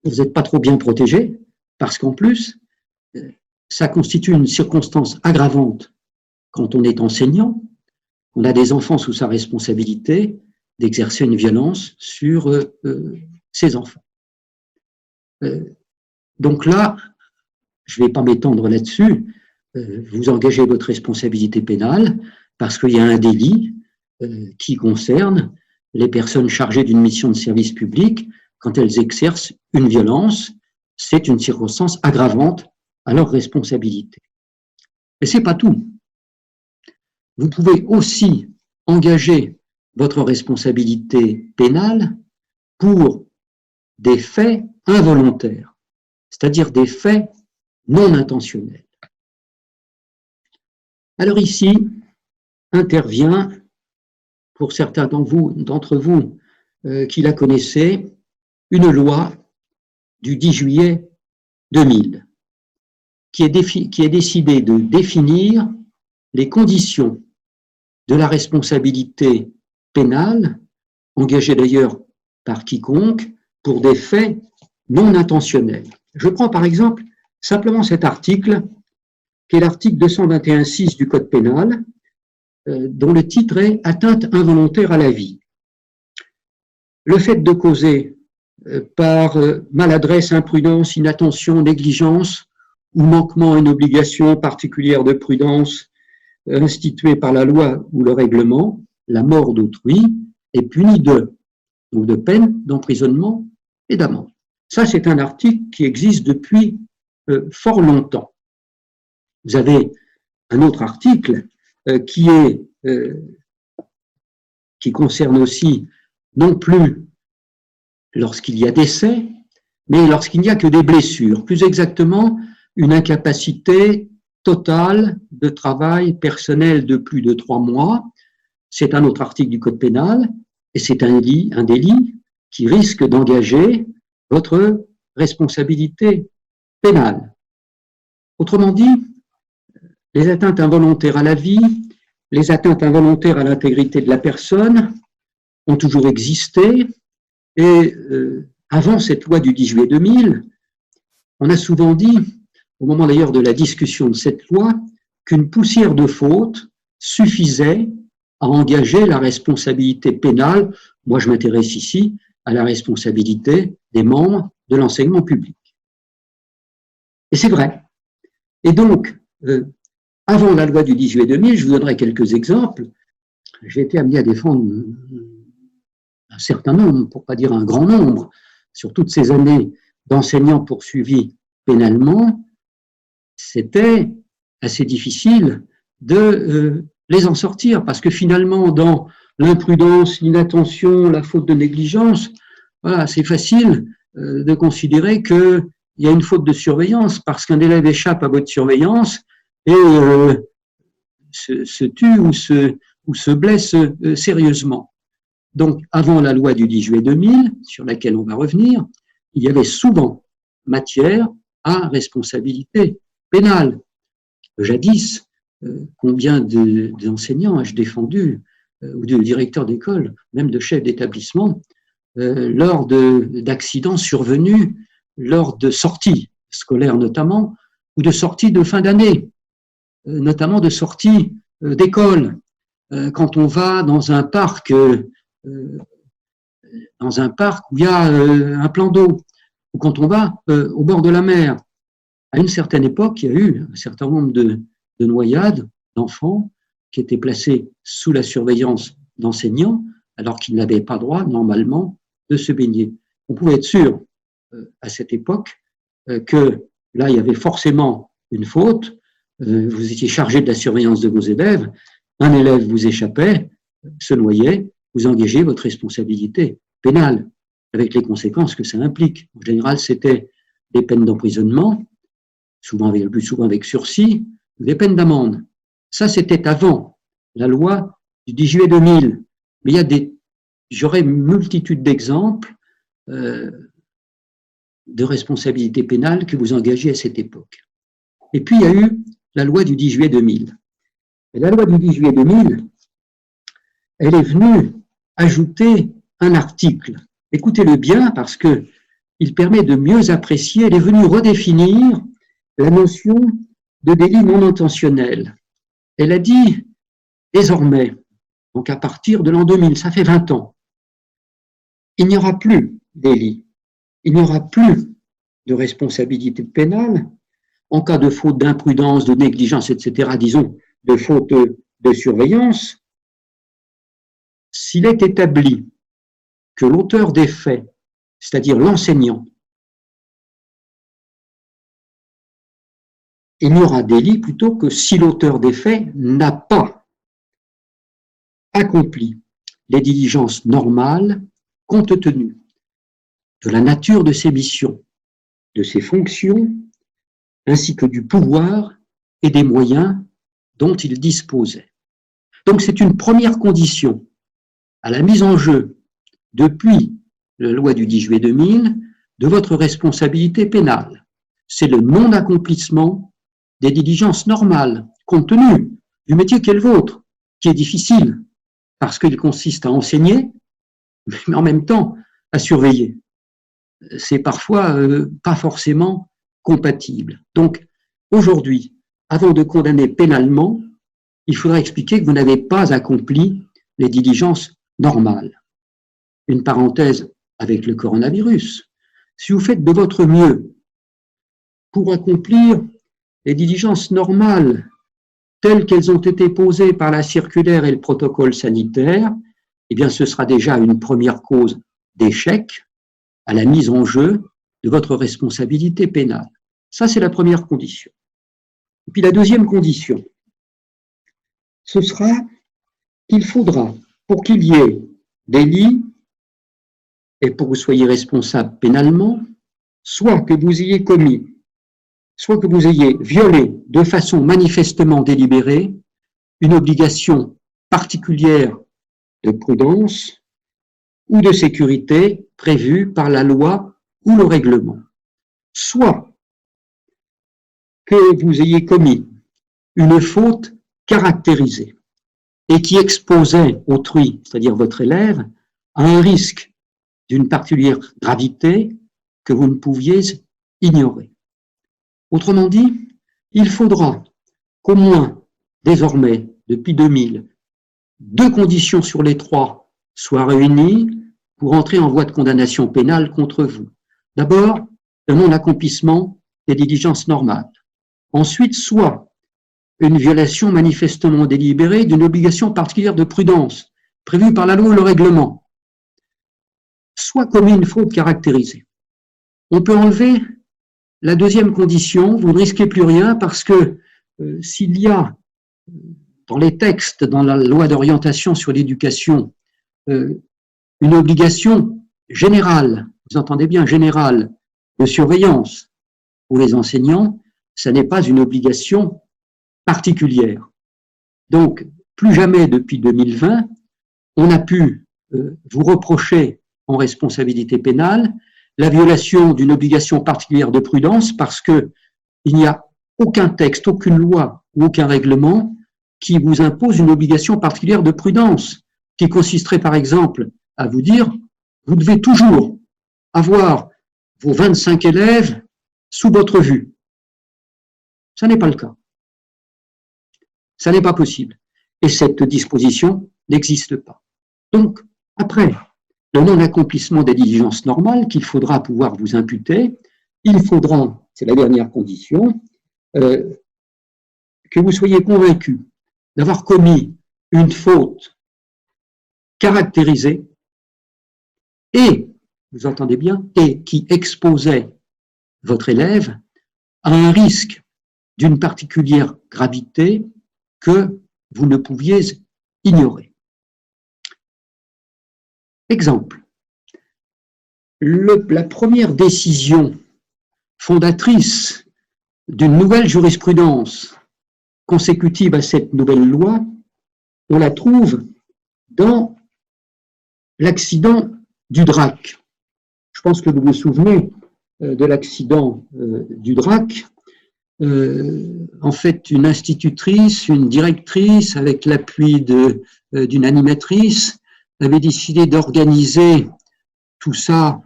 Speaker 1: vous n'êtes pas trop bien protégé parce qu'en plus, ça constitue une circonstance aggravante quand on est enseignant. On a des enfants sous sa responsabilité d'exercer une violence sur ses enfants. Donc là, je ne vais pas m'étendre là-dessus, vous engagez votre responsabilité pénale parce qu'il y a un délit qui concerne les personnes chargées d'une mission de service public quand elles exercent une violence. C'est une circonstance aggravante à leur responsabilité. Mais ce n'est pas tout. Vous pouvez aussi engager votre responsabilité pénale pour des faits involontaires, c'est-à-dire des faits non intentionnels. Alors ici, intervient, pour certains d'entre vous qui la connaissaient, une loi du 10 juillet 2000 qui est décidée de définir les conditions de la responsabilité pénale, engagée d'ailleurs par quiconque, pour des faits non intentionnels. Je prends par exemple simplement cet article, qui est l'article 221.6 du Code pénal, dont le titre est « Atteinte involontaire à la vie ». Le fait de causer par maladresse, imprudence, inattention, négligence ou manquement à une obligation particulière de prudence instituée par la loi ou le règlement, la mort d'autrui est punie de peine d'emprisonnement et d'amende. Ça, c'est un article qui existe depuis fort longtemps. Vous avez un autre article qui concerne aussi non plus lorsqu'il y a décès, mais lorsqu'il n'y a que des blessures, plus exactement une incapacité totale de travail personnel de plus de 3 mois. C'est un autre article du Code pénal et c'est un délit qui risque d'engager votre responsabilité pénale. Autrement dit, les atteintes involontaires à la vie, les atteintes involontaires à l'intégrité de la personne ont toujours existé et avant cette loi du 10 juillet 2000, on a souvent dit, au moment d'ailleurs de la discussion de cette loi, qu'une poussière de faute suffisait à engager la responsabilité pénale. Moi, je m'intéresse ici à la responsabilité des membres de l'enseignement public. Et c'est vrai. Et donc, avant la loi du 10 juillet 2000, je vous donnerai quelques exemples. J'ai été amené à défendre un certain nombre, pour ne pas dire un grand nombre, sur toutes ces années d'enseignants poursuivis pénalement. C'était assez difficile de les en sortir, parce que finalement, dans l'imprudence, l'inattention, la faute de négligence, voilà, c'est facile de considérer qu'il y a une faute de surveillance, parce qu'un élève échappe à votre surveillance et se tue ou se blesse sérieusement. Donc, avant la loi du 10 juillet 2000, sur laquelle on va revenir, il y avait souvent matière à responsabilité pénale. Jadis, combien d'enseignants ai-je défendu, ou de directeurs d'école, même de chefs d'établissement, lors d'accidents survenus, lors de sorties scolaires notamment, ou de sorties de fin d'année, notamment de sorties d'école. Quand on va dans un parc où il y a un plan d'eau, ou quand on va au bord de la mer. À une certaine époque, il y a eu un certain nombre de noyades d'enfants qui étaient placés sous la surveillance d'enseignants, alors qu'ils n'avaient pas droit, normalement, de se baigner. On pouvait être sûr, à cette époque, que là, il y avait forcément une faute. Vous étiez chargé de la surveillance de vos élèves. Un élève vous échappait, se noyait, vous engagez votre responsabilité pénale, avec les conséquences que ça implique. En général, c'était des peines d'emprisonnement, le plus souvent avec sursis, des peines d'amende. Ça, c'était avant la loi du 10 juillet 2000. Mais j'aurais une multitude d'exemples de responsabilités pénales que vous engagez à cette époque. Et puis, il y a eu la loi du 10 juillet 2000. Et la loi du 10 juillet 2000, elle est venue ajouter un article. Écoutez-le bien parce que il permet de mieux apprécier. Elle est venue redéfinir la notion de délit non intentionnel. Elle a dit désormais, donc à partir de l'an 2000, ça fait 20 ans, il n'y aura plus délit, il n'y aura plus de responsabilité pénale en cas de faute d'imprudence, de négligence, etc., disons, de faute de surveillance, s'il est établi que l'auteur des faits, c'est-à-dire l'enseignant, il n'y aura délit plutôt que si l'auteur des faits n'a pas accompli les diligences normales compte tenu de la nature de ses missions, de ses fonctions, ainsi que du pouvoir et des moyens dont il disposait. Donc c'est une première condition à la mise en jeu depuis la loi du 10 juillet 2000 de votre responsabilité pénale. C'est le non-accomplissement des diligences normales, compte tenu du métier qui est le vôtre, qui est difficile, parce qu'il consiste à enseigner, mais en même temps à surveiller. C'est parfois pas forcément compatible. Donc, aujourd'hui, avant de condamner pénalement, il faudra expliquer que vous n'avez pas accompli les diligences normales. Une parenthèse avec le coronavirus. Si vous faites de votre mieux pour accomplir les diligences normales telles qu'elles ont été posées par la circulaire et le protocole sanitaire, eh bien, ce sera déjà une première cause d'échec à la mise en jeu de votre responsabilité pénale. Ça, c'est la première condition. Et puis la deuxième condition, ce sera qu'il faudra, pour qu'il y ait délit et pour que vous soyez responsable pénalement, soit que vous ayez commis, soit que vous ayez violé de façon manifestement délibérée une obligation particulière de prudence ou de sécurité prévue par la loi ou le règlement, soit que vous ayez commis une faute caractérisée et qui exposait autrui, c'est-à-dire votre élève, à un risque d'une particulière gravité que vous ne pouviez ignorer. Autrement dit, il faudra qu'au moins, désormais, depuis 2000, 2 conditions sur les 3 soient réunies pour entrer en voie de condamnation pénale contre vous. D'abord, le non-accomplissement des diligences normales. Ensuite, soit une violation manifestement délibérée d'une obligation particulière de prudence prévue par la loi ou le règlement, soit commis une faute caractérisée. On peut enlever la deuxième condition, vous ne risquez plus rien parce que s'il y a dans les textes, dans la loi d'orientation sur l'éducation, une obligation générale, vous entendez bien, générale, de surveillance pour les enseignants, ça n'est pas une obligation particulière. Donc, plus jamais depuis 2020, on a pu vous reprocher en responsabilité pénale la violation d'une obligation particulière de prudence parce que il n'y a aucun texte, aucune loi ou aucun règlement qui vous impose une obligation particulière de prudence, qui consisterait par exemple à vous dire vous devez toujours avoir vos 25 élèves sous votre vue. Ça n'est pas le cas. Ça n'est pas possible. Et cette disposition n'existe pas. Donc, après le non-accomplissement des diligences normales qu'il faudra pouvoir vous imputer, il faudra, c'est la dernière condition, que vous soyez convaincu d'avoir commis une faute caractérisée et, vous entendez bien, et qui exposait votre élève à un risque d'une particulière gravité que vous ne pouviez ignorer. Exemple, la première décision fondatrice d'une nouvelle jurisprudence consécutive à cette nouvelle loi, on la trouve dans l'accident du Drac. Je pense que vous vous souvenez de l'accident du Drac. en fait, une institutrice, une directrice, avec l'appui d'une animatrice, avait décidé d'organiser tout ça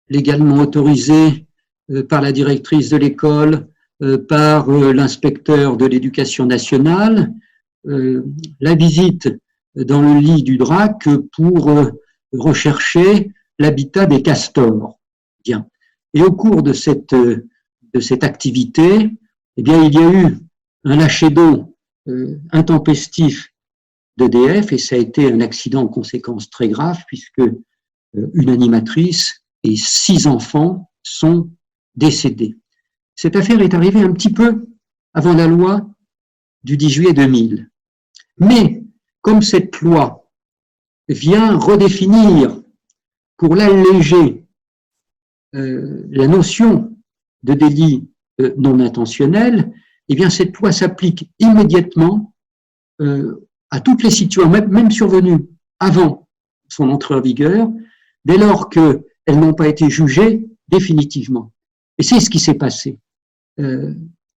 Speaker 1: légalement autorisé par la directrice de l'école, par l'inspecteur de l'éducation nationale, la visite dans le lit du drac pour rechercher l'habitat des castors. Bien. Et au cours de cette activité, eh bien, il y a eu un lâcher d'eau intempestif d'EDF et ça a été un accident aux conséquences très graves puisque une animatrice et 6 enfants sont décédés. Cette affaire est arrivée un petit peu avant la loi du 10 juillet 2000. Mais comme cette loi vient redéfinir pour l'alléger la notion de délit non intentionnel, eh bien cette loi s'applique immédiatement à toutes les situations, même survenues avant son entrée en vigueur, dès lors qu'elles n'ont pas été jugées définitivement. Et c'est ce qui s'est passé.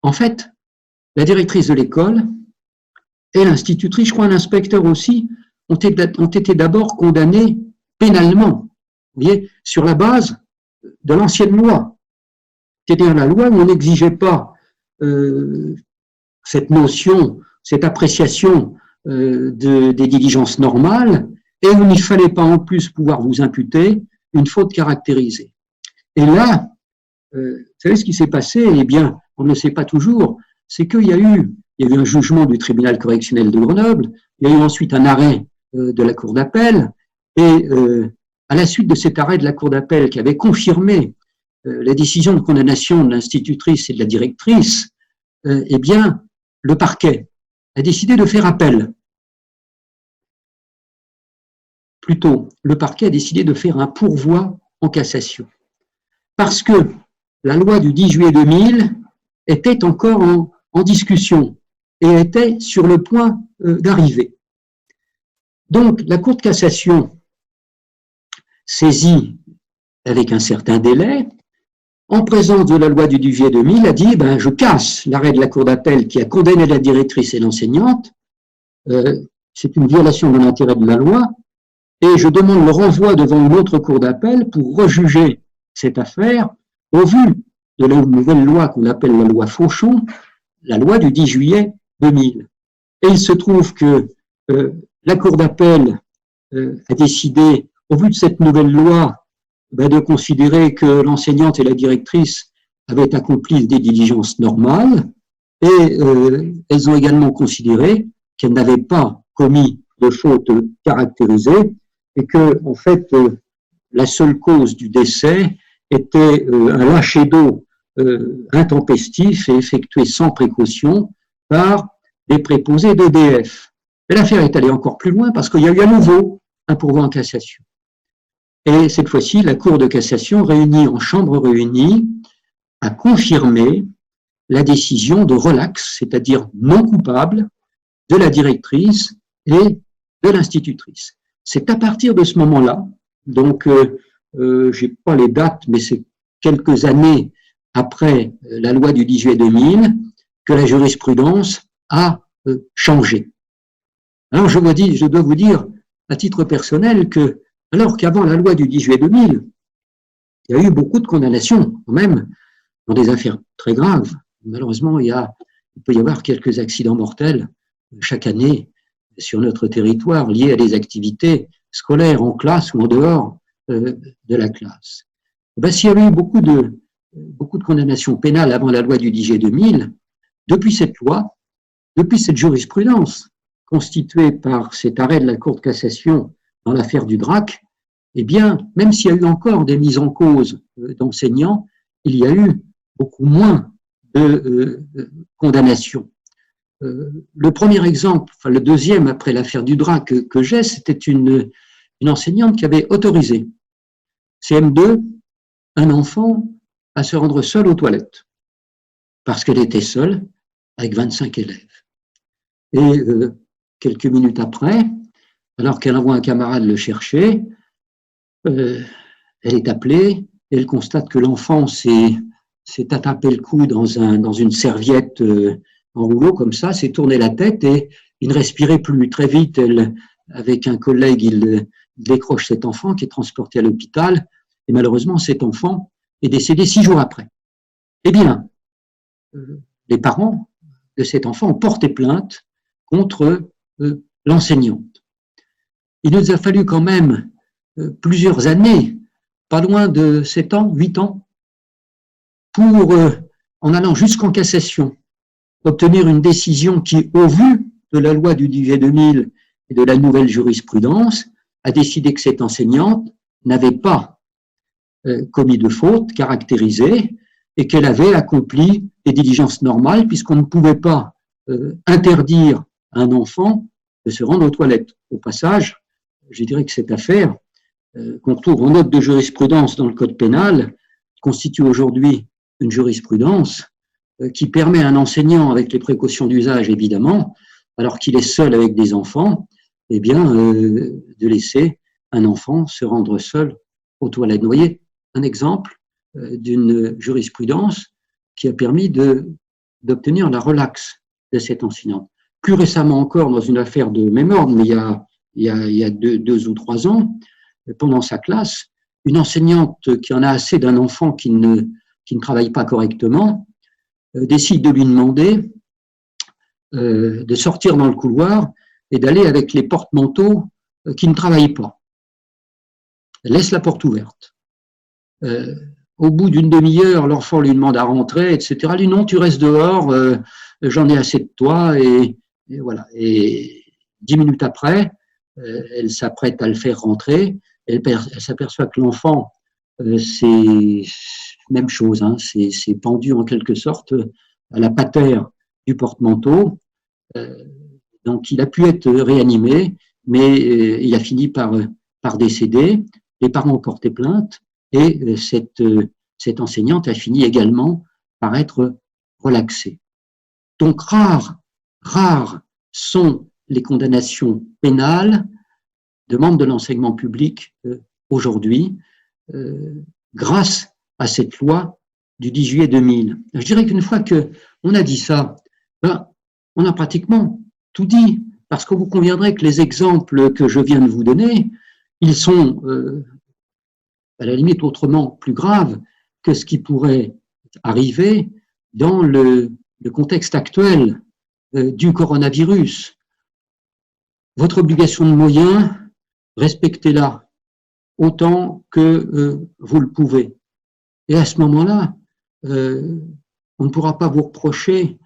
Speaker 1: En fait, la directrice de l'école et l'institutrice, je crois l'inspecteur aussi, ont été d'abord condamnés pénalement, vous voyez, sur la base de l'ancienne loi. C'est-à-dire la loi où on n'exigeait pas cette notion, cette appréciation des diligences normales et où il ne fallait pas en plus pouvoir vous imputer une faute caractérisée. Et là, vous savez ce qui s'est passé? Eh bien, on ne le sait pas toujours, c'est qu'il y a eu un jugement du tribunal correctionnel de Grenoble, il y a eu ensuite un arrêt de la cour d'appel, et à la suite de cet arrêt de la cour d'appel qui avait confirmé la décision de condamnation de l'institutrice et de la directrice, eh bien, le parquet a décidé de faire appel. Plutôt, le parquet a décidé de faire un pourvoi en cassation. Parce que la loi du 10 juillet 2000 était encore en discussion et était sur le point d'arriver. Donc, la Cour de cassation, saisie avec un certain délai, en présence de la loi du 10 juillet 2000, a dit je casse l'arrêt de la Cour d'appel qui a condamné la directrice et l'enseignante, c'est une violation de l'intérêt de la loi, et je demande le renvoi devant une autre Cour d'appel pour rejuger cette affaire au vu de la nouvelle loi qu'on appelle la loi Fauchon, la loi du 10 juillet 2000. Et il se trouve que la Cour d'appel a décidé, au vu de cette nouvelle loi, de considérer que l'enseignante et la directrice avaient accompli des diligences normales et elles ont également considéré qu'elles n'avaient pas commis de faute caractérisée et que, en fait, la seule cause du décès était un lâcher d'eau intempestif et effectué sans précaution par des préposés d'EDF. Mais l'affaire est allée encore plus loin parce qu'il y a eu à nouveau un pourvoi en cassation. Et cette fois-ci, la Cour de cassation, réunie en chambre réunie, a confirmé la décision de relax, c'est-à-dire non coupable, de la directrice et de l'institutrice. C'est à partir de ce moment-là, donc je n'ai pas les dates, mais c'est quelques années après la loi du 10 juillet 2000, que la jurisprudence a changé. Alors je dois vous dire, à titre personnel, que alors qu'avant la loi du 10 juillet 2000, il y a eu beaucoup de condamnations, quand même, dans des affaires très graves. Malheureusement, il peut y avoir quelques accidents mortels chaque année sur notre territoire liés à des activités scolaires en classe ou en dehors de la classe. S'il y avait eu beaucoup de condamnations pénales avant la loi du 10 juillet 2000, depuis cette loi, depuis cette jurisprudence constituée par cet arrêt de la Cour de cassation dans l'affaire du Drac, eh bien, même s'il y a eu encore des mises en cause d'enseignants, il y a eu beaucoup moins de condamnations. Le premier exemple, enfin le deuxième après l'affaire du Drac que j'ai, c'était une enseignante qui avait autorisé, CM2, un enfant à se rendre seul aux toilettes, parce qu'elle était seule avec 25 élèves. Et quelques minutes après, alors qu'elle envoie un camarade le chercher, elle est appelée et elle constate que l'enfant s'est s'est attrapé le cou dans une serviette en rouleau comme ça, s'est tourné la tête et il ne respirait plus. Très vite, avec un collègue, il décroche cet enfant qui est transporté à l'hôpital et malheureusement, cet enfant est décédé 6 jours après. Eh bien, les parents de cet enfant ont porté plainte contre l'enseignante. Il nous a fallu quand même plusieurs années, pas loin de 7 ans, 8 ans, pour, en allant jusqu'en cassation, obtenir une décision qui, au vu de la loi du 10 juillet 2000 et de la nouvelle jurisprudence, a décidé que cette enseignante n'avait pas commis de faute caractérisée et qu'elle avait accompli les diligences normales puisqu'on ne pouvait pas interdire à un enfant de se rendre aux toilettes. Au passage, je dirais que cette affaire, qu'on retrouve en note de jurisprudence dans le Code pénal, constitue aujourd'hui une jurisprudence qui permet à un enseignant, avec les précautions d'usage évidemment, alors qu'il est seul avec des enfants, eh bien, de laisser un enfant se rendre seul aux toilettes. Vous voyez un exemple d'une jurisprudence qui a permis d'obtenir la relaxe de cette enseignante. Plus récemment encore, dans une affaire de même ordre, mais il y a 2 ou 3 ans, pendant sa classe, une enseignante qui en a assez d'un enfant qui ne travaille pas correctement, décide de lui demander de sortir dans le couloir et d'aller avec les porte-manteaux qui ne travaillent pas. Elle laisse la porte ouverte. Au bout d'une demi-heure, l'enfant lui demande à rentrer, etc. Elle dit non, tu restes dehors, j'en ai assez de toi, et voilà. Et 10 minutes après, elle s'apprête à le faire rentrer. Elle s'aperçoit que l'enfant, c'est même chose, hein, c'est pendu en quelque sorte à la patère du porte-manteau. Donc, il a pu être réanimé, mais il a fini par décéder. Les parents ont porté plainte et cette enseignante a fini également par être relaxée. Donc, rares sont les condamnations pénales de membres de l'enseignement public aujourd'hui, grâce à cette loi du 10 juillet 2000. Je dirais qu'une fois qu'on a dit ça, on a pratiquement tout dit, parce que vous conviendrez que les exemples que je viens de vous donner, ils sont à la limite autrement plus graves que ce qui pourrait arriver dans le contexte actuel du coronavirus. Votre obligation de moyens, respectez-la autant que vous le pouvez. Et à ce moment-là, on ne pourra pas vous reprocher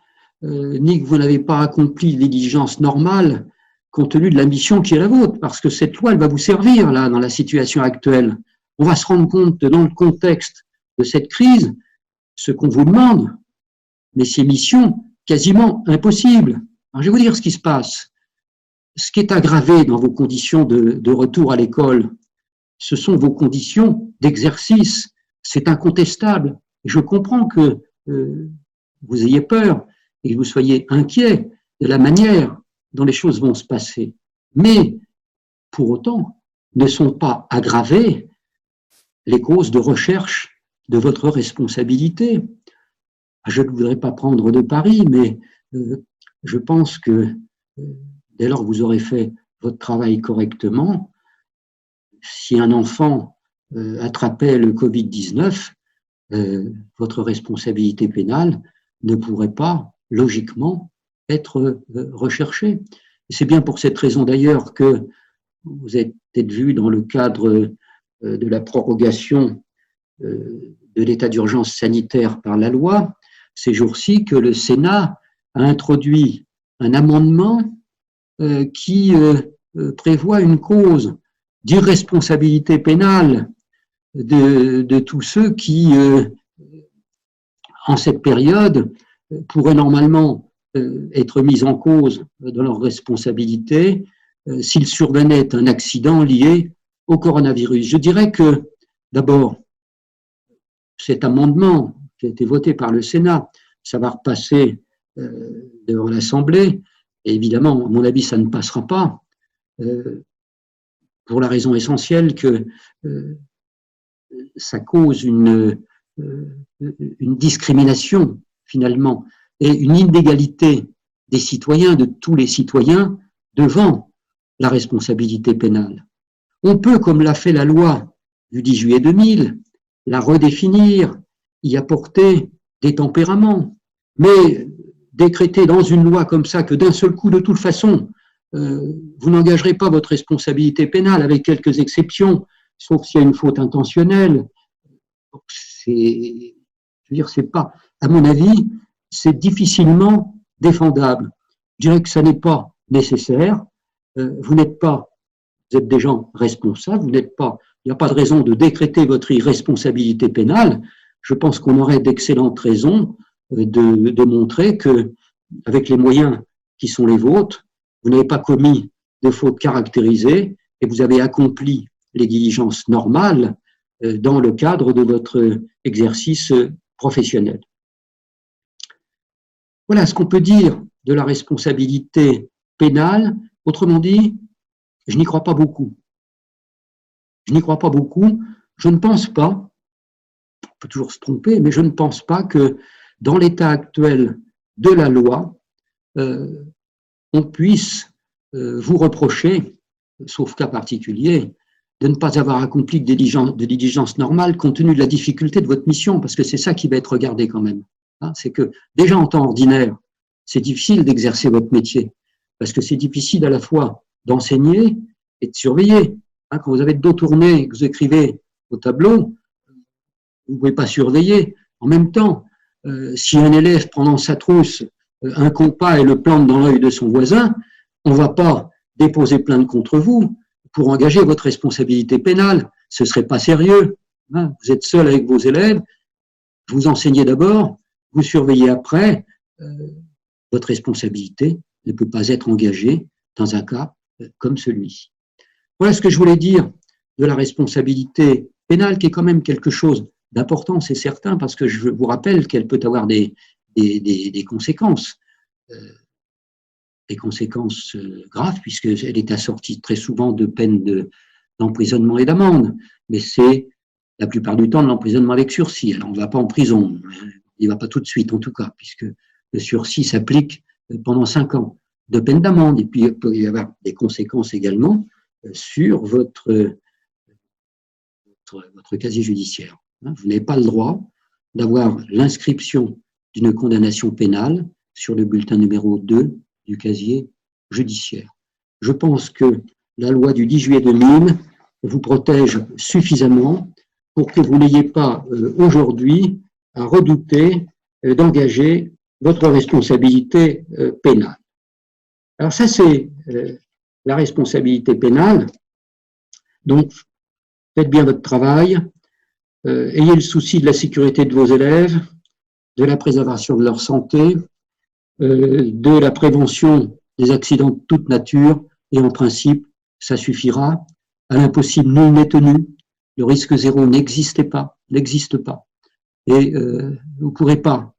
Speaker 1: ni que vous n'avez pas accompli les diligences normales compte tenu de la mission qui est la vôtre, parce que cette loi, elle va vous servir là dans la situation actuelle. On va se rendre compte dans le contexte de cette crise, ce qu'on vous demande, mais ces missions quasiment impossibles. Alors, je vais vous dire ce qui se passe. Ce qui est aggravé dans vos conditions de retour à l'école, ce sont vos conditions d'exercice. C'est incontestable. Je comprends que vous ayez peur et que vous soyez inquiet de la manière dont les choses vont se passer. Mais, pour autant, ne sont pas aggravées les causes de recherche de votre responsabilité. Je ne voudrais pas prendre de pari, mais je pense que dès lors que vous aurez fait votre travail correctement, si un enfant attrapait le Covid-19, votre responsabilité pénale ne pourrait pas, logiquement, être recherchée. C'est bien pour cette raison d'ailleurs que vous avez peut-être vu dans le cadre de la prorogation de l'état d'urgence sanitaire par la loi, ces jours-ci, que le Sénat a introduit un amendement qui prévoit une cause d'irresponsabilité pénale de tous ceux qui, en cette période, pourraient normalement être mis en cause dans leur responsabilité s'il survenait un accident lié au coronavirus. Je dirais que, d'abord, cet amendement qui a été voté par le Sénat, ça va repasser devant l'Assemblée, et évidemment, à mon avis, ça ne passera pas, pour la raison essentielle que ça cause une une discrimination, finalement, et une inégalité des citoyens, de tous les citoyens, devant la responsabilité pénale. On peut, comme l'a fait la loi du 10 juillet 2000, la redéfinir, y apporter des tempéraments, mais décréter dans une loi comme ça que d'un seul coup, de toute façon, vous n'engagerez pas votre responsabilité pénale, avec quelques exceptions, sauf s'il y a une faute intentionnelle. Je veux dire, c'est pas, à mon avis, c'est difficilement défendable. Je dirais que ça n'est pas nécessaire. Vous êtes des gens responsables, il n'y a pas de raison de décréter votre irresponsabilité pénale. Je pense qu'on aurait d'excellentes raisons de montrer que, avec les moyens qui sont les vôtres, vous n'avez pas commis de faute caractérisée et vous avez accompli les diligences normales dans le cadre de votre exercice professionnel. Voilà ce qu'on peut dire de la responsabilité pénale. Autrement dit, je n'y crois pas beaucoup. Je n'y crois pas beaucoup. Je ne pense pas, on peut toujours se tromper, mais je ne pense pas que dans l'état actuel de la loi, on puisse vous reprocher, sauf cas particulier, de ne pas avoir accompli de diligence normale compte tenu de la difficulté de votre mission, parce que c'est ça qui va être regardé quand même. C'est que déjà en temps ordinaire, c'est difficile d'exercer votre métier, parce que c'est difficile à la fois d'enseigner et de surveiller. Quand vous avez le dos tourné, que vous écrivez au tableau, vous ne pouvez pas surveiller. En même temps, si un élève prend dans sa trousse un compas et le plante dans l'œil de son voisin, on ne va pas déposer plainte contre vous pour engager votre responsabilité pénale. Ce ne serait pas sérieux. Vous êtes seul avec vos élèves, vous enseignez d'abord, vous surveillez après. Votre responsabilité ne peut pas être engagée dans un cas comme celui-ci. Voilà ce que je voulais dire de la responsabilité pénale, qui est quand même quelque chose d'important, c'est certain, parce que je vous rappelle qu'elle peut avoir des conséquences. Des conséquences graves, puisqu'elle est assortie très souvent de peines d'emprisonnement et d'amende, mais c'est la plupart du temps de l'emprisonnement avec sursis. Alors on ne va pas en prison, il ne va pas tout de suite en tout cas, puisque le sursis s'applique pendant 5 ans de peine d'amende, et puis il peut y avoir des conséquences également sur votre casier judiciaire. Vous n'avez pas le droit d'avoir l'inscription d'une condamnation pénale sur le bulletin numéro 2 du casier judiciaire. Je pense que la loi du 10 juillet 2000 vous protège suffisamment pour que vous n'ayez pas aujourd'hui à redouter d'engager votre responsabilité pénale. Alors ça, c'est la responsabilité pénale. Donc, faites bien votre travail, ayez le souci de la sécurité de vos élèves, de la préservation de leur santé, de la prévention des accidents de toute nature, et en principe, ça suffira. À l'impossible, nul n'est tenu. Le risque zéro n'existe pas. Et vous ne pourrez pas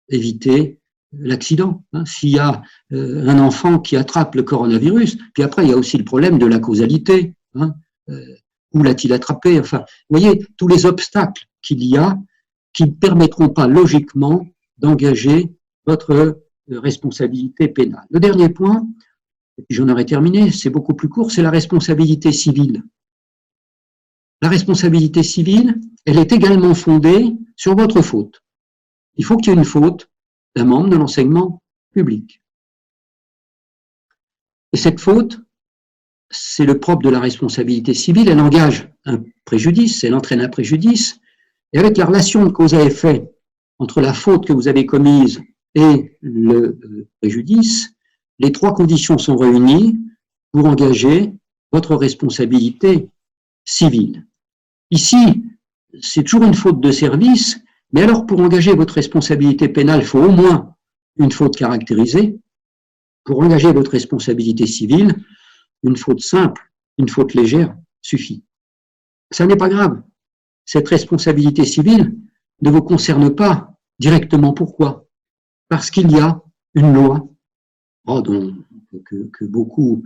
Speaker 1: éviter l'accident. S'il y a un enfant qui attrape le coronavirus, puis après, il y a aussi le problème de la causalité. Où l'a-t-il attrapé? Enfin, vous voyez, tous les obstacles qu'il y a qui ne permettront pas logiquement d'engager votre responsabilité pénale. Le dernier point, et puis j'en aurai terminé, c'est beaucoup plus court, c'est la responsabilité civile. La responsabilité civile, elle est également fondée sur votre faute. Il faut qu'il y ait une faute d'un membre de l'enseignement public. Et cette faute, c'est le propre de la responsabilité civile, elle engage un préjudice, elle entraîne un préjudice, et avec la relation de cause à effet entre la faute que vous avez commise et le préjudice, les 3 conditions sont réunies pour engager votre responsabilité civile. Ici, c'est toujours une faute de service, mais alors pour engager votre responsabilité pénale, il faut au moins une faute caractérisée. Pour engager votre responsabilité civile, une faute simple, une faute légère suffit. Ça n'est pas grave. Cette responsabilité civile ne vous concerne pas directement. Pourquoi? Parce qu'il y a une loi que beaucoup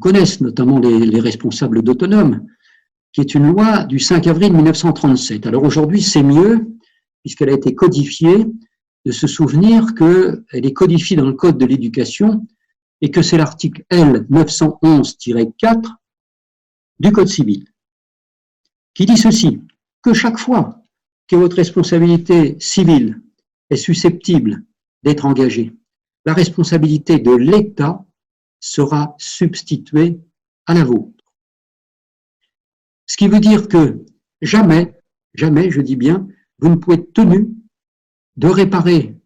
Speaker 1: connaissent, notamment les responsables d'Autonome, qui est une loi du 5 avril 1937. Alors aujourd'hui, c'est mieux, puisqu'elle a été codifiée, de se souvenir qu'elle est codifiée dans le Code de l'éducation et que c'est l'article L 911-4 du Code civil qui dit ceci, que chaque fois que votre responsabilité civile est susceptible d'être engagée, la responsabilité de l'État sera substituée à la vôtre. Ce qui veut dire que jamais, je dis bien, vous ne pouvez être tenu de réparer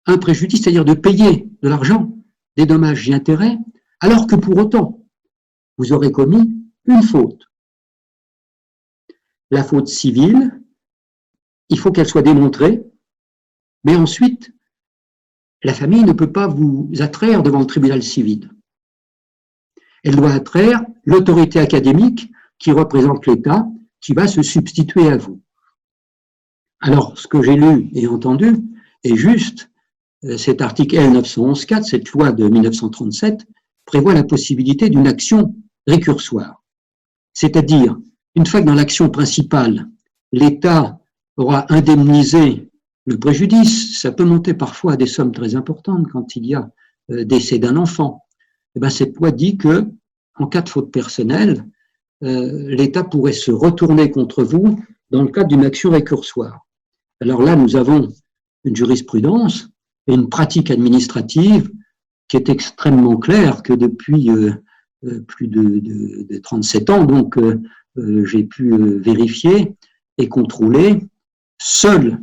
Speaker 1: un préjudice, c'est-à-dire de payer de l'argent, des dommages et intérêts, alors que pour autant, vous aurez commis une faute. La faute civile, il faut qu'elle soit démontrée, mais ensuite, la famille ne peut pas vous attraire devant le tribunal civil. Elle doit attraire l'autorité académique qui représente l'État, qui va se substituer à vous. Alors, ce que j'ai lu et entendu est juste, cet article L 911-4, cette loi de 1937, prévoit la possibilité d'une action récursoire. C'est-à-dire, une fois que dans l'action principale, l'État aura indemnisé le préjudice, ça peut monter parfois à des sommes très importantes quand il y a décès d'un enfant. Et bien, cette loi dit que, en cas de faute personnelle, l'État pourrait se retourner contre vous dans le cadre d'une action récursoire. Alors là, nous avons une jurisprudence et une pratique administrative qui est extrêmement claire, que depuis plus de 37 ans, donc j'ai pu vérifier et contrôler, seule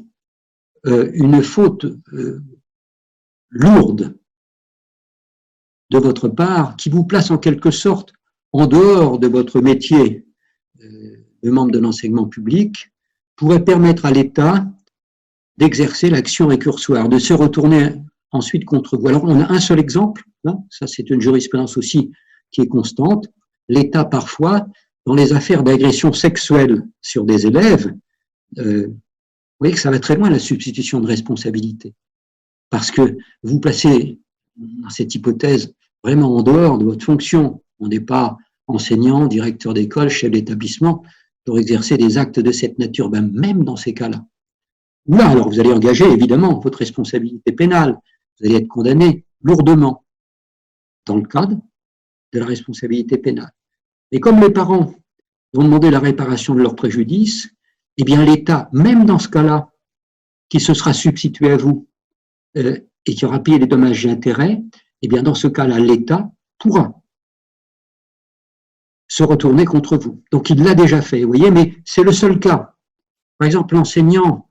Speaker 1: une faute lourde de votre part, qui vous place en quelque sorte en dehors de votre métier de membre de l'enseignement public, pourrait permettre à l'État d'exercer l'action récursoire, de se retourner ensuite contre vous. Alors, on a un seul exemple, hein, ça c'est une jurisprudence aussi qui est constante. L'État, parfois, dans les affaires d'agression sexuelle sur des élèves, vous voyez que ça va très loin, la substitution de responsabilité. Parce que vous placez, dans cette hypothèse, vraiment en dehors de votre fonction. On n'est pas enseignant, directeur d'école, chef d'établissement, pour exercer des actes de cette nature, ben, même dans ces cas-là. Là, alors vous allez engager évidemment votre responsabilité pénale, vous allez être condamné lourdement dans le cadre de la responsabilité pénale. Et comme les parents vont demander la réparation de leur préjudice, eh bien l'État, même dans ce cas-là, qui se sera substitué à vous et qui aura payé les dommages et intérêts, eh bien dans ce cas-là, l'État pourra se retourner contre vous. Donc il l'a déjà fait, vous voyez, mais c'est le seul cas. Par exemple, l'enseignant,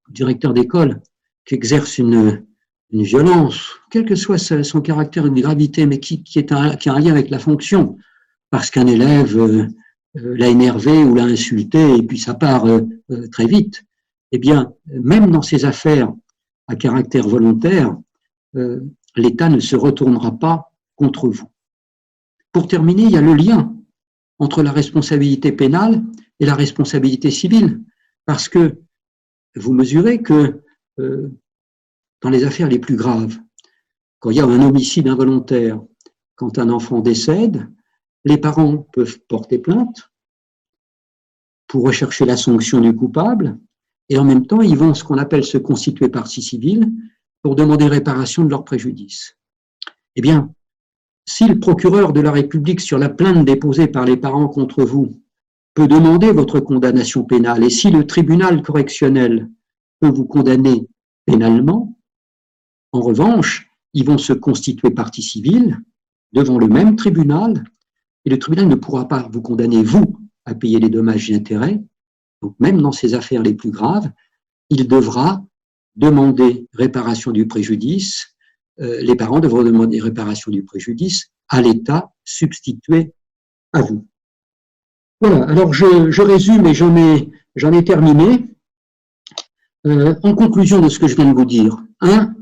Speaker 1: directeur d'école, qui exerce une violence, quel que soit son caractère de gravité, mais qui a un lien avec la fonction, parce qu'un élève l'a énervé ou l'a insulté, et puis ça part très vite, eh bien, même dans ces affaires à caractère volontaire, l'État ne se retournera pas contre vous. Pour terminer, il y a le lien entre la responsabilité pénale et la responsabilité civile, parce que vous mesurez que dans les affaires les plus graves, quand il y a un homicide involontaire, quand un enfant décède, les parents peuvent porter plainte pour rechercher la sanction du coupable, et en même temps, ils vont ce qu'on appelle se constituer partie civile pour demander réparation de leur préjudice. Eh bien, si le procureur de la République, sur la plainte déposée par les parents contre vous, peut demander votre condamnation pénale, et si le tribunal correctionnel peut vous condamner pénalement, en revanche, ils vont se constituer partie civile devant le même tribunal, et le tribunal ne pourra pas vous condamner, vous, à payer les dommages et intérêts. Donc, même dans ces affaires les plus graves, il devra demander réparation du préjudice. Les parents devront demander réparation du préjudice à l'État substitué à vous. Voilà, alors je résume et j'en ai terminé. En conclusion de ce que je viens de vous dire, 1,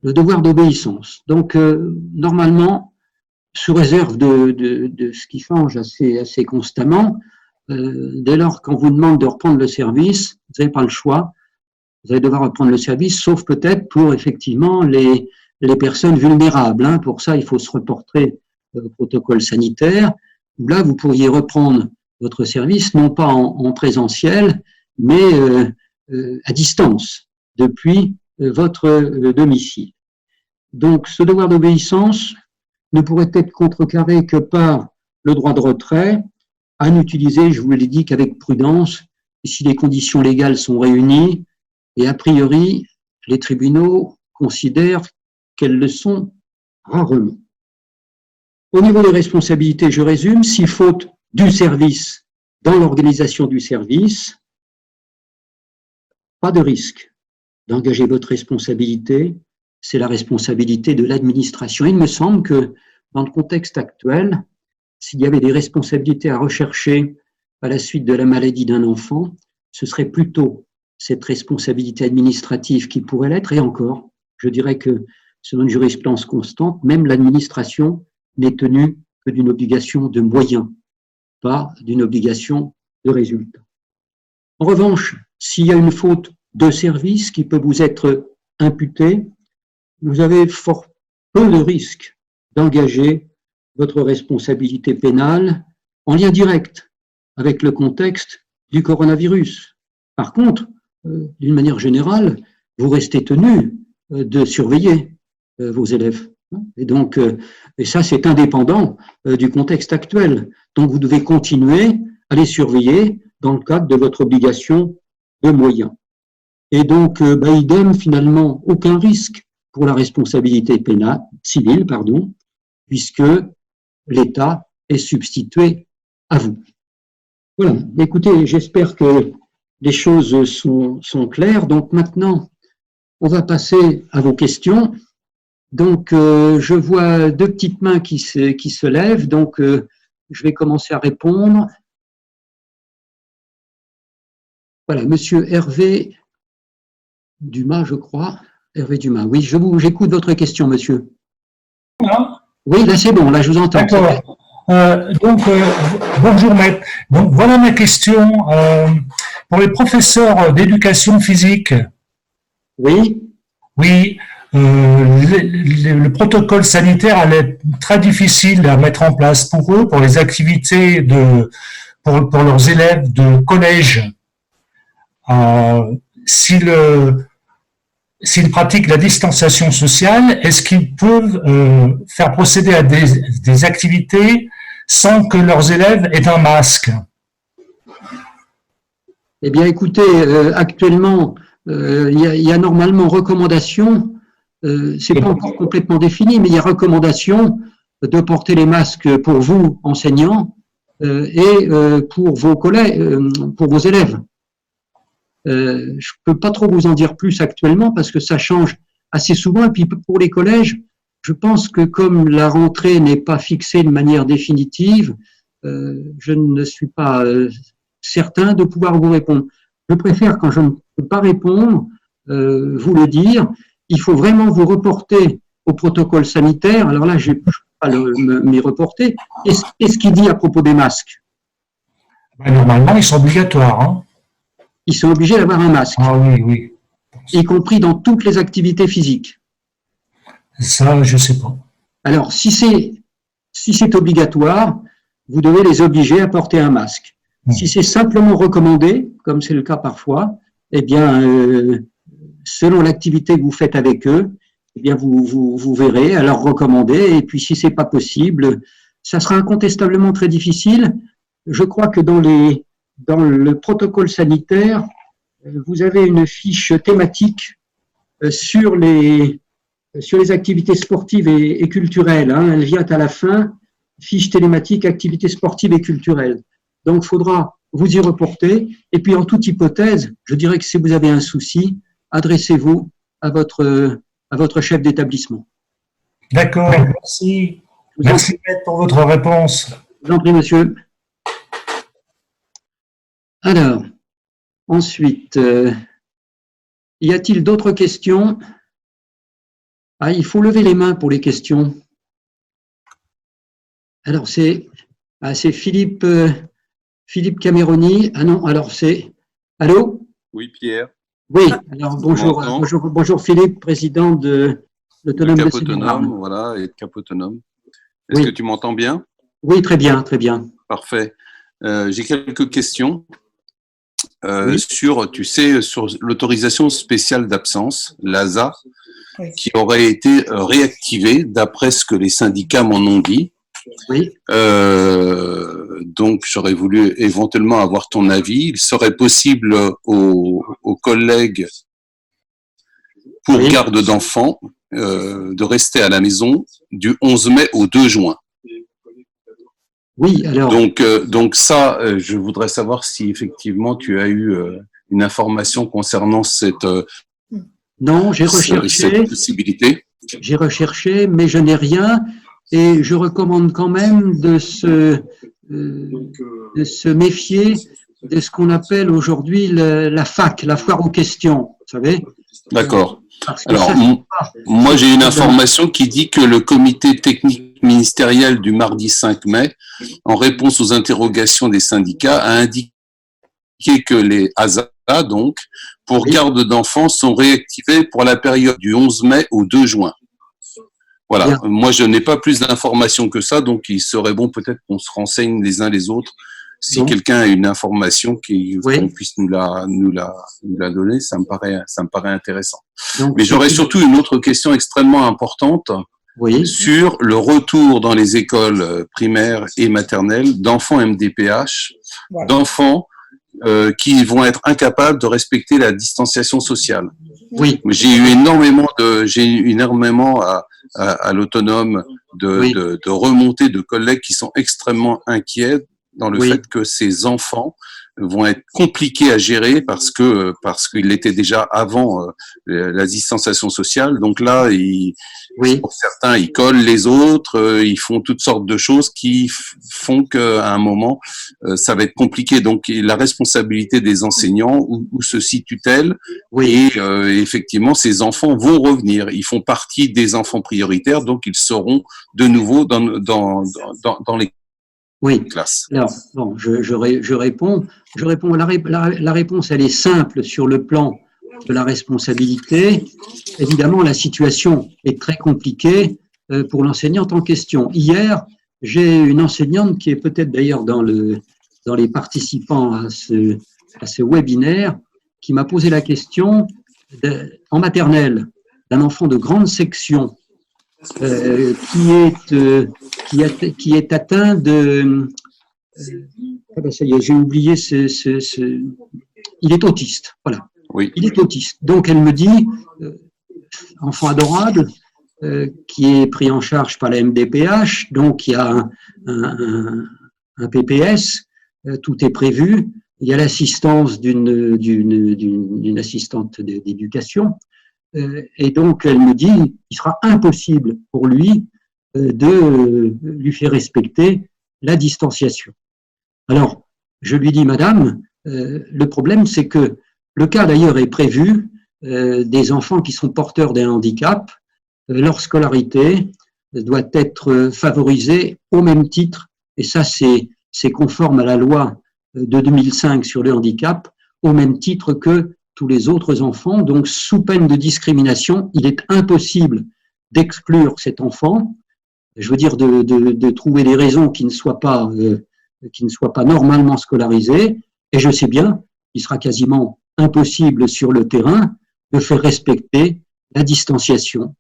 Speaker 1: le devoir d'obéissance. Donc, normalement, sous réserve de ce qui change assez constamment, dès lors qu'on vous demande de reprendre le service, vous n'avez pas le choix, vous allez devoir reprendre le service, sauf peut-être pour effectivement les personnes vulnérables. Hein. Pour ça, il faut se reporter au protocole sanitaire, où là, vous pourriez reprendre votre service, non pas en présentiel, mais à distance depuis votre domicile. Donc, ce devoir d'obéissance ne pourrait être contrecarré que par le droit de retrait, à n'utiliser, je vous l'ai dit, qu'avec prudence, si les conditions légales sont réunies, et a priori, les tribunaux considèrent qu'elles le sont rarement. Au niveau des responsabilités, je résume, si faute du service dans l'organisation du service, pas de risque d'engager votre responsabilité, c'est la responsabilité de l'administration. Il me semble que dans le contexte actuel, s'il y avait des responsabilités à rechercher à la suite de la maladie d'un enfant, ce serait plutôt cette responsabilité administrative qui pourrait l'être, et encore, je dirais que selon une jurisprudence constante, même l'administration n'est tenue que d'une obligation de moyens, pas d'une obligation de résultat. En revanche, s'il y a une faute de service qui peut vous être imputée, vous avez fort peu de risques d'engager votre responsabilité pénale en lien direct avec le contexte du coronavirus. Par contre, d'une manière générale, vous restez tenu de surveiller vos élèves. Et donc, et ça, c'est indépendant du contexte actuel. Donc, vous devez continuer à les surveiller dans le cadre de votre obligation de moyens. Et donc, idem, finalement, aucun risque pour la responsabilité pénale, civile, puisque l'État est substitué à vous. Voilà. Écoutez, j'espère que les choses sont claires. Donc maintenant, on va passer à vos questions. Donc, je vois deux petites mains qui se lèvent. Donc, je vais commencer à répondre. Voilà, Monsieur Hervé Dumas, je crois. Hervé Dumas, oui, j'écoute votre question, monsieur.
Speaker 2: Là.
Speaker 1: Oui, là c'est bon, là je vous entends.
Speaker 2: D'accord. Bonjour maître. Donc voilà ma question. Pour les professeurs d'éducation physique.
Speaker 1: Oui.
Speaker 2: Oui. Le protocole sanitaire allait être très difficile à mettre en place pour eux, pour les activités pour leurs élèves de collège. S'ils pratiquent la distanciation sociale, est-ce qu'ils peuvent faire procéder à des activités sans que leurs élèves aient un masque?
Speaker 1: Eh bien, écoutez, actuellement, il y a normalement recommandation, c'est pas encore complètement défini, mais il y a recommandation de porter les masques pour vous, enseignants, et pour vos collègues, pour vos élèves. Je ne peux pas trop vous en dire plus actuellement parce que ça change assez souvent. Et puis pour les collèges, je pense que comme la rentrée n'est pas fixée de manière définitive, je ne suis pas certain de pouvoir vous répondre. Je préfère, quand je ne peux pas répondre, vous le dire. Il faut vraiment vous reporter au protocole sanitaire. Alors là, je ne peux pas m'y reporter. Qu'est-ce qu'il dit à propos des masques?
Speaker 2: Normalement, ils sont obligatoires. Hein.
Speaker 1: Ils sont obligés d'avoir un masque.
Speaker 2: Ah oui, oui.
Speaker 1: Y compris dans toutes les activités physiques.
Speaker 2: Ça, je ne sais pas.
Speaker 1: Alors, si c'est obligatoire, vous devez les obliger à porter un masque. Si c'est simplement recommandé, comme c'est le cas parfois, eh bien, selon l'activité que vous faites avec eux, eh bien, vous verrez à leur recommander. Et puis, si c'est pas possible, ça sera incontestablement très difficile. Je crois que dans le protocole sanitaire, vous avez une fiche thématique sur les activités sportives et culturelles. Hein. Elle vient à la fin, fiche thématique activités sportives et culturelles. Donc, il faudra vous y reporter. Et puis, en toute hypothèse, je dirais que si vous avez un souci, adressez-vous à votre chef d'établissement.
Speaker 2: D'accord, merci. Merci pour votre réponse.
Speaker 1: Je vous en prie, monsieur. Alors, ensuite, y a-t-il d'autres questions? Ah, il faut lever les mains pour les questions. Alors, c'est Philippe Cameroni. Ah non, alors c'est... Allô?
Speaker 3: Oui, Pierre.
Speaker 1: Oui, alors bonjour Philippe, président de l'Autonome
Speaker 3: de Cap-Autonome, voilà, et de Cap-Autonome. Est-ce que tu m'entends bien?
Speaker 1: Oui, très bien, très bien.
Speaker 3: Parfait. J'ai quelques questions.
Speaker 1: Oui.
Speaker 3: sur, tu sais, sur l'autorisation spéciale d'absence, l'ASA,
Speaker 4: Oui.
Speaker 3: qui aurait été réactivée d'après ce que les syndicats m'en ont dit.
Speaker 1: Oui.
Speaker 3: Donc, j'aurais voulu éventuellement avoir ton avis. Il serait possible aux collègues pour
Speaker 1: Oui.
Speaker 3: garde d'enfants de rester à la maison du 11 mai au 2 juin.
Speaker 1: Oui, alors.
Speaker 3: Donc ça, je voudrais savoir si effectivement tu as eu une information concernant cette
Speaker 1: Non, j'ai recherché.
Speaker 3: Cette possibilité.
Speaker 1: J'ai recherché, mais je n'ai rien. Et je recommande quand même de se méfier de ce qu'on appelle aujourd'hui la FAQ, la foire aux questions, vous savez.
Speaker 3: D'accord.
Speaker 1: Parce que
Speaker 3: Alors,
Speaker 1: ça,
Speaker 3: moi, j'ai une information qui dit que le comité technique ministériel du mardi 5 mai, en réponse aux interrogations des syndicats, a indiqué que les ASA, donc, pour
Speaker 1: Oui.
Speaker 3: garde d'enfants, sont réactivés pour la période du 11 mai au 2 juin. Voilà.
Speaker 1: Bien.
Speaker 3: Moi, je n'ai pas plus d'informations que ça, donc il serait bon peut-être qu'on se renseigne les uns les autres. Si
Speaker 1: Bon.
Speaker 3: quelqu'un a une information
Speaker 1: Oui.
Speaker 3: qu'on puisse nous la donner, ça me paraît intéressant.
Speaker 1: Donc,
Speaker 3: Mais j'aurais surtout une autre question extrêmement importante
Speaker 1: oui.
Speaker 3: sur le retour dans les écoles primaires et maternelles d'enfants MDPH,
Speaker 4: Voilà.
Speaker 3: d'enfants qui vont être incapables de respecter la distanciation sociale.
Speaker 1: Oui.
Speaker 3: J'ai eu énormément à l'autonome
Speaker 1: Oui.
Speaker 3: de remontées de collègues qui sont extrêmement inquiets dans le
Speaker 1: Oui.
Speaker 3: fait que ces enfants vont être compliqués à gérer parce qu'ils l'étaient déjà avant la distanciation sociale. Donc là,
Speaker 1: Oui.
Speaker 3: pour certains, ils collent les autres, ils font toutes sortes de choses qui font qu'à un moment, ça va être compliqué. Donc la responsabilité des enseignants, où se situe-t-elle?
Speaker 1: Oui.
Speaker 3: Et effectivement, ces enfants vont revenir. Ils font partie des enfants prioritaires, donc ils seront de nouveau dans les
Speaker 1: Oui.
Speaker 3: classes.
Speaker 1: Alors, bon, je réponds. La réponse, elle est simple sur le plan de la responsabilité. Évidemment, la situation est très compliquée pour l'enseignante en question. Hier, j'ai une enseignante qui est peut-être d'ailleurs dans les participants à ce webinaire, qui m'a posé la question en maternelle d'un enfant de grande section qui est atteint de ah ben ça y est, j'ai oublié il est autiste, voilà.
Speaker 3: Oui.
Speaker 1: Il est autiste. Donc elle me dit, enfant adorable, qui est pris en charge par la MDPH, donc il y a un PPS, tout est prévu, il y a l'assistance d'une assistante d'éducation, et donc elle me dit, il sera impossible pour lui de lui faire respecter la distanciation. Alors, je lui dis, madame, le problème c'est que le cas d'ailleurs est prévu des enfants qui sont porteurs d'un handicap, leur scolarité doit être favorisée au même titre, et ça c'est conforme à la loi de 2005 sur le handicap, au même titre que tous les autres enfants. Donc, sous peine de discrimination, il est impossible d'exclure cet enfant, je veux dire de trouver des raisons qui ne soient pas normalement scolarisées, et je sais bien qu'il sera quasiment impossible sur le terrain de faire respecter la distanciation.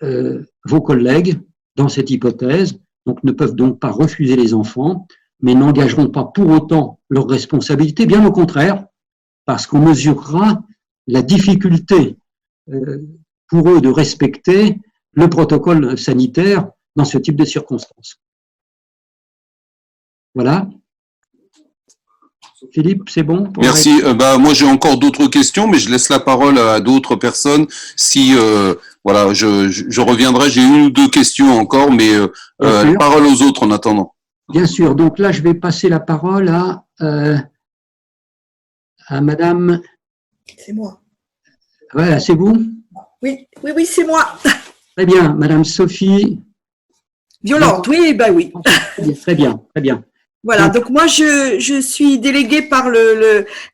Speaker 1: Vos collègues, dans cette hypothèse, donc, ne peuvent donc pas refuser les enfants, mais n'engageront pas pour autant leur responsabilité, bien au contraire, parce qu'on mesurera la difficulté pour eux de respecter le protocole sanitaire dans ce type de circonstances. Voilà. Philippe, c'est bon?
Speaker 3: Merci. Moi, j'ai encore d'autres questions, mais je laisse la parole à d'autres personnes. Si voilà, je reviendrai. J'ai une ou deux questions encore, mais parole aux autres en attendant.
Speaker 1: Bien sûr. Donc là, je vais passer la parole à Madame.
Speaker 4: C'est moi.
Speaker 1: Voilà, c'est vous?
Speaker 4: Oui, c'est moi.
Speaker 1: Très bien, Madame Sophie.
Speaker 4: Violente, oui, ben oui.
Speaker 1: Très bien, très bien.
Speaker 4: Voilà, donc moi je suis déléguée par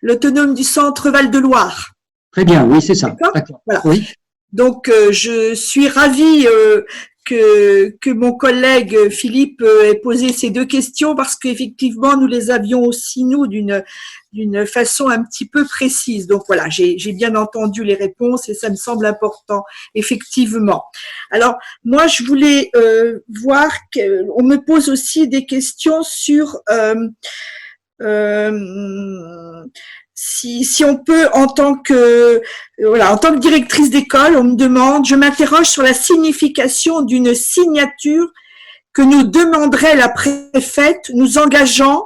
Speaker 4: l'autonome du centre Val-de-Loire.
Speaker 1: Très bien, oui, c'est ça.
Speaker 4: D'accord.
Speaker 1: Voilà. Oui.
Speaker 4: Donc je suis ravie que mon collègue Philippe ait posé ces deux questions parce qu'effectivement, nous les avions aussi, nous, d'une façon un petit peu précise. Donc voilà, j'ai bien entendu les réponses et ça me semble important, effectivement. Alors, moi, je voulais voir qu'on me pose aussi des questions sur si on peut, en tant que directrice d'école, on me demande, je m'interroge sur la signification d'une signature que nous demanderait la préfète, nous engageant,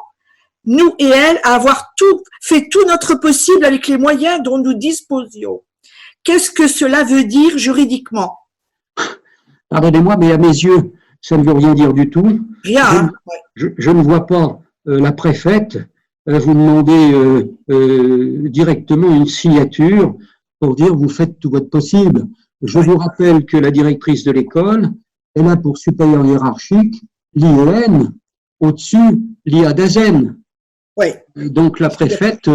Speaker 4: nous et elle, à avoir fait tout notre possible avec les moyens dont nous disposions. Qu'est-ce que cela veut dire juridiquement?
Speaker 1: Pardonnez-moi, mais à mes yeux, ça ne veut rien dire du tout.
Speaker 4: Rien. Hein?
Speaker 1: Je ne vois pas la préfète vous demander directement une signature pour dire vous faites tout votre possible. Je vous rappelle que la directrice de l'école est là pour supérieur hiérarchique l'IEN, au-dessus l'IADAZEN.
Speaker 4: Oui.
Speaker 1: Donc la préfète,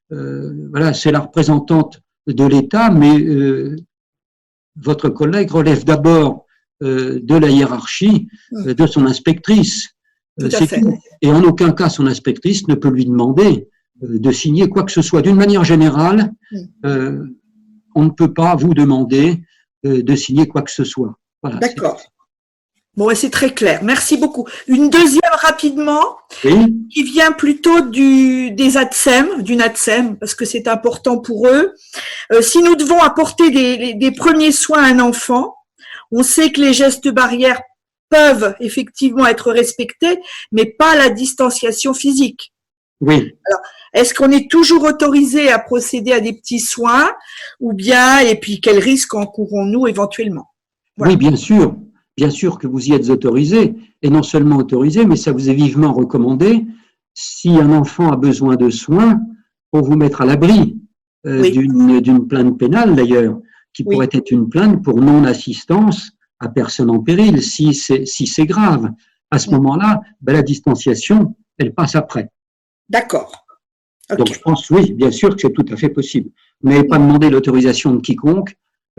Speaker 1: voilà, c'est la représentante de l'État, mais votre collègue relève d'abord de la hiérarchie de son inspectrice. C'est tout. Et en aucun cas, son inspectrice ne peut lui demander de signer quoi que ce soit. D'une manière générale, on ne peut pas vous demander de signer quoi que ce soit. Voilà,
Speaker 4: d'accord. Bon, c'est très clair. Merci beaucoup. Une deuxième rapidement,
Speaker 1: oui,
Speaker 4: qui vient plutôt des ATSEM, du NATSEM, parce que c'est important pour eux. Si nous devons apporter des premiers soins à un enfant, on sait que les gestes barrières peuvent effectivement être respectés, mais pas la distanciation physique.
Speaker 1: oui.
Speaker 4: Alors, est-ce qu'on est toujours autorisé à procéder à des petits soins ou bien, et puis quel risque encourons-nous éventuellement? Voilà.
Speaker 1: Oui, bien sûr que vous y êtes autorisé, et non seulement autorisé, mais ça vous est vivement recommandé, si un enfant a besoin de soins, pour vous mettre à l'abri d'une plainte pénale d'ailleurs, qui pourrait être une plainte pour non-assistance à personne en péril, si c'est grave. À ce moment-là, la distanciation, elle passe après.
Speaker 4: D'accord. Okay.
Speaker 1: Donc je pense, oui, bien sûr que c'est tout à fait possible. Vous n'avez pas demandé l'autorisation de quiconque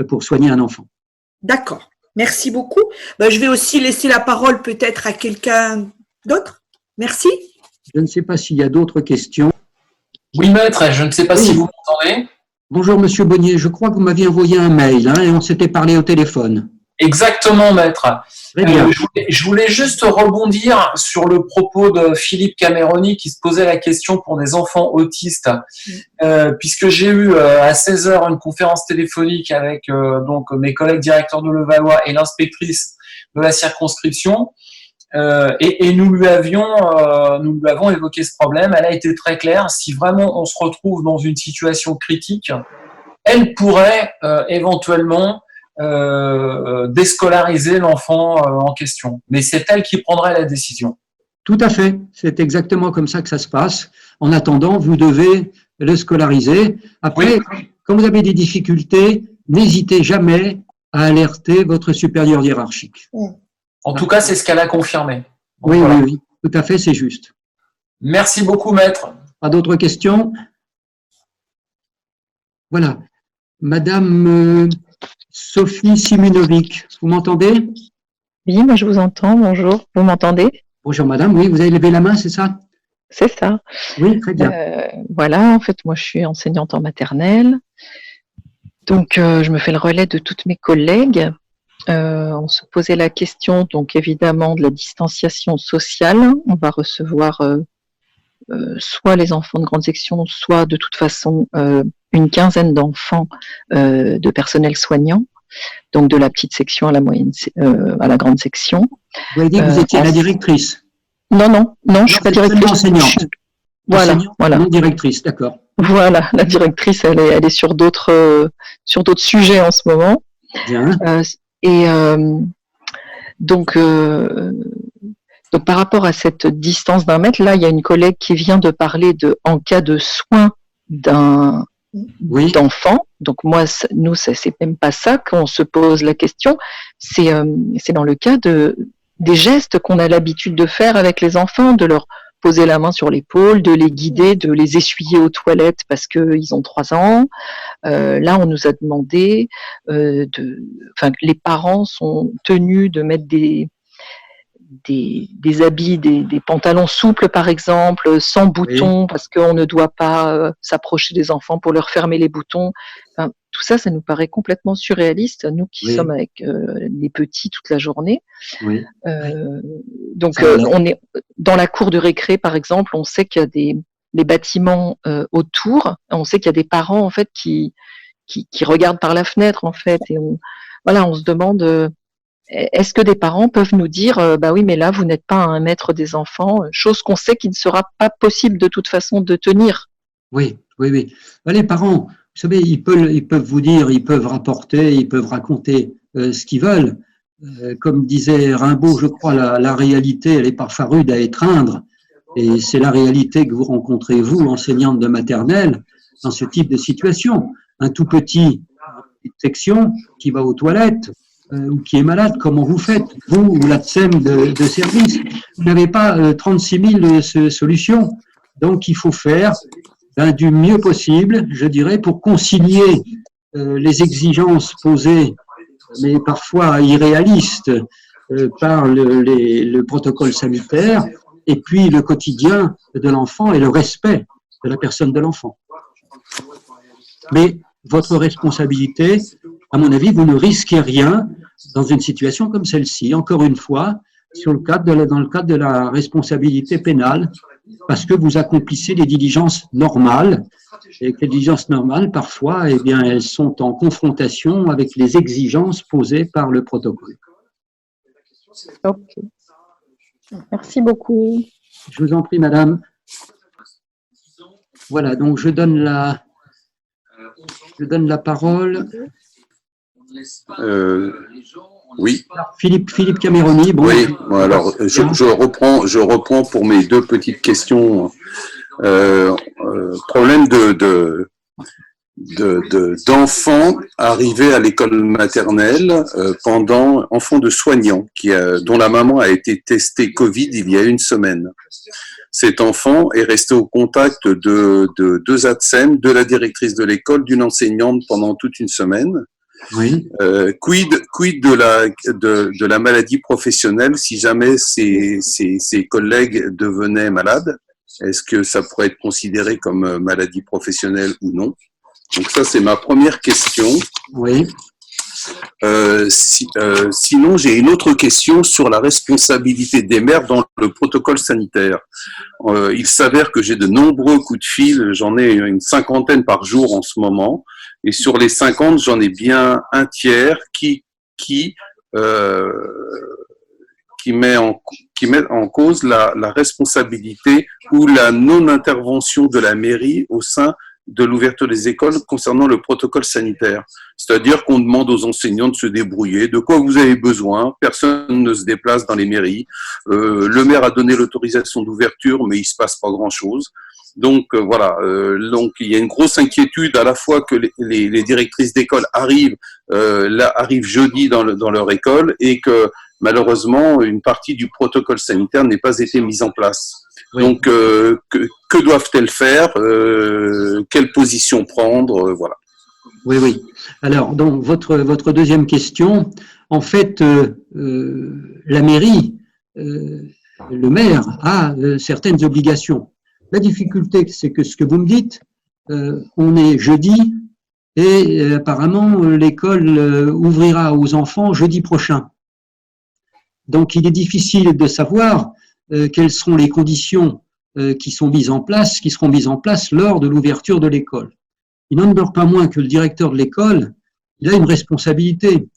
Speaker 1: pour soigner un enfant.
Speaker 4: D'accord. Merci beaucoup. Je vais aussi laisser la parole peut-être à quelqu'un d'autre. Merci.
Speaker 1: Je ne sais pas s'il y a d'autres questions.
Speaker 5: Oui, maître, je ne sais pas si vous m'entendez.
Speaker 1: Bonjour, monsieur Bonnier. Je crois que vous m'aviez envoyé un mail et on s'était parlé au téléphone.
Speaker 5: Exactement, maître.
Speaker 1: Très bien.
Speaker 5: Je voulais juste rebondir sur le propos de Philippe Cameroni qui se posait la question pour des enfants autistes, puisque j'ai eu à 16h une conférence téléphonique avec donc mes collègues directeurs de Levallois et l'inspectrice de la circonscription, et nous lui avons évoqué ce problème. Elle a été très claire. Si vraiment on se retrouve dans une situation critique, elle pourrait éventuellement déscolariser l'enfant en question. Mais c'est elle qui prendrait la décision.
Speaker 1: Tout à fait. C'est exactement comme ça que ça se passe. En attendant, vous devez le scolariser. Après, quand vous avez des difficultés, n'hésitez jamais à alerter votre supérieur hiérarchique.
Speaker 5: En tout cas, c'est ce qu'elle a confirmé. Donc,
Speaker 1: oui,
Speaker 5: voilà.
Speaker 1: oui, tout à fait, c'est juste.
Speaker 5: Merci beaucoup, maître.
Speaker 1: Pas d'autres questions? Voilà. Madame Sophie Simunovic, vous m'entendez?
Speaker 6: Oui, moi je vous entends, bonjour, vous m'entendez?
Speaker 1: Bonjour madame, oui, vous avez levé la main, c'est ça?
Speaker 6: C'est ça.
Speaker 1: Oui, très bien.
Speaker 6: Voilà, en fait, moi je suis enseignante en maternelle, donc je me fais le relais de toutes mes collègues. On se posait la question, donc évidemment, de la distanciation sociale. On va recevoir soit les enfants de grande section, soit de toute façon une quinzaine d'enfants de personnel soignant, donc de la petite section à la moyenne, à la grande section.
Speaker 1: Vous avez dit que vous étiez la directrice?
Speaker 6: Non, je suis pas directrice.
Speaker 1: Enseignante.
Speaker 6: Voilà.
Speaker 1: Non directrice, d'accord.
Speaker 6: Voilà, la directrice, elle est sur d'autres sujets en ce moment.
Speaker 1: Bien.
Speaker 6: Donc par rapport à cette distance d'1 mètre, là, il y a une collègue qui vient de parler en cas de soin d'enfant. Donc moi, nous, c'est même pas ça qu'on se pose la question. C'est dans le cas des gestes qu'on a l'habitude de faire avec les enfants, de leur poser la main sur l'épaule, de les guider, de les essuyer aux toilettes parce qu'ils ont 3 ans. Là, on nous a demandé les parents sont tenus de mettre des habits, des pantalons souples par exemple, sans boutons, parce qu'on ne doit pas s'approcher des enfants pour leur fermer les boutons. Enfin, tout ça, ça nous paraît complètement surréaliste, nous qui sommes avec les petits toute la journée. Donc, on est dans la cour de récré, par exemple, on sait qu'il y a des bâtiments autour, on sait qu'il y a des parents en fait qui regardent par la fenêtre en fait, et on se demande. Est-ce que des parents peuvent nous dire bah oui, mais là vous n'êtes pas à 1 mètre des enfants, chose qu'on sait qu'il ne sera pas possible de toute façon de tenir.
Speaker 1: Oui. Les parents, vous savez, ils peuvent vous dire, ils peuvent rapporter, ils peuvent raconter ce qu'ils veulent. Comme disait Rimbaud, je crois, la réalité, elle est parfois rude à étreindre. Et c'est la réalité que vous rencontrez, vous, enseignante de maternelle, dans ce type de situation. Un tout petit, une section qui va aux toilettes, ou qui est malade, comment vous faites, vous ou l'ATSEM de service? Vous n'avez pas 36 000 solutions. Donc, il faut faire du mieux possible, je dirais, pour concilier les exigences posées, mais parfois irréalistes, par le protocole sanitaire, et puis le quotidien de l'enfant et le respect de la personne de l'enfant. Mais votre responsabilité, à mon avis, vous ne risquez rien dans une situation comme celle-ci. Encore une fois, dans le cadre de la responsabilité pénale, parce que vous accomplissez des diligences normales, et que les diligences normales, parfois, eh bien, elles sont en confrontation avec les exigences posées par le protocole.
Speaker 6: Ok. Merci beaucoup.
Speaker 1: Je vous en prie, madame. Voilà, donc je donne la parole.
Speaker 3: Oui.
Speaker 1: Philippe Cameroni. Bon,
Speaker 3: oui, bon, alors je reprends pour mes 2 petites questions. Problème d'enfants arrivés à l'école maternelle enfants de soignants dont la maman a été testée Covid il y a 1 semaine. Cet enfant est resté au contact de 2 ATSEM, de la directrice de l'école, d'une enseignante pendant toute 1 semaine.
Speaker 1: Oui.
Speaker 3: Quid de la maladie professionnelle si jamais ses collègues devenaient malades? Est-ce que ça pourrait être considéré comme maladie professionnelle ou non? Donc ça, c'est ma première question.
Speaker 1: Oui.
Speaker 3: Sinon, j'ai une autre question sur la responsabilité des mères dans le protocole sanitaire. Il s'avère que j'ai de nombreux coups de fil, j'en ai une 50aine par jour en ce moment, et sur les 50, j'en ai bien 1/3 qui met en cause la responsabilité ou la non-intervention de la mairie au sein de l'ouverture des écoles concernant le protocole sanitaire. C'est-à-dire qu'on demande aux enseignants de se débrouiller, de quoi vous avez besoin, personne ne se déplace dans les mairies, le maire a donné l'autorisation d'ouverture, mais il se passe pas grand-chose. Donc voilà, donc il y a une grosse inquiétude à la fois que les directrices d'école arrivent jeudi dans leur école et que malheureusement une partie du protocole sanitaire n'ait pas été mise en place. Oui. Donc que doivent-elles faire, quelle position prendre, voilà.
Speaker 1: Oui. Alors donc votre deuxième question, en fait la mairie, le maire a certaines obligations. La difficulté, c'est que ce que vous me dites, on est jeudi et apparemment l'école ouvrira aux enfants jeudi prochain. Donc il est difficile de savoir quelles seront les conditions qui seront mises en place lors de l'ouverture de l'école. Il n'en demeure pas moins que le directeur de l'école, il a une responsabilité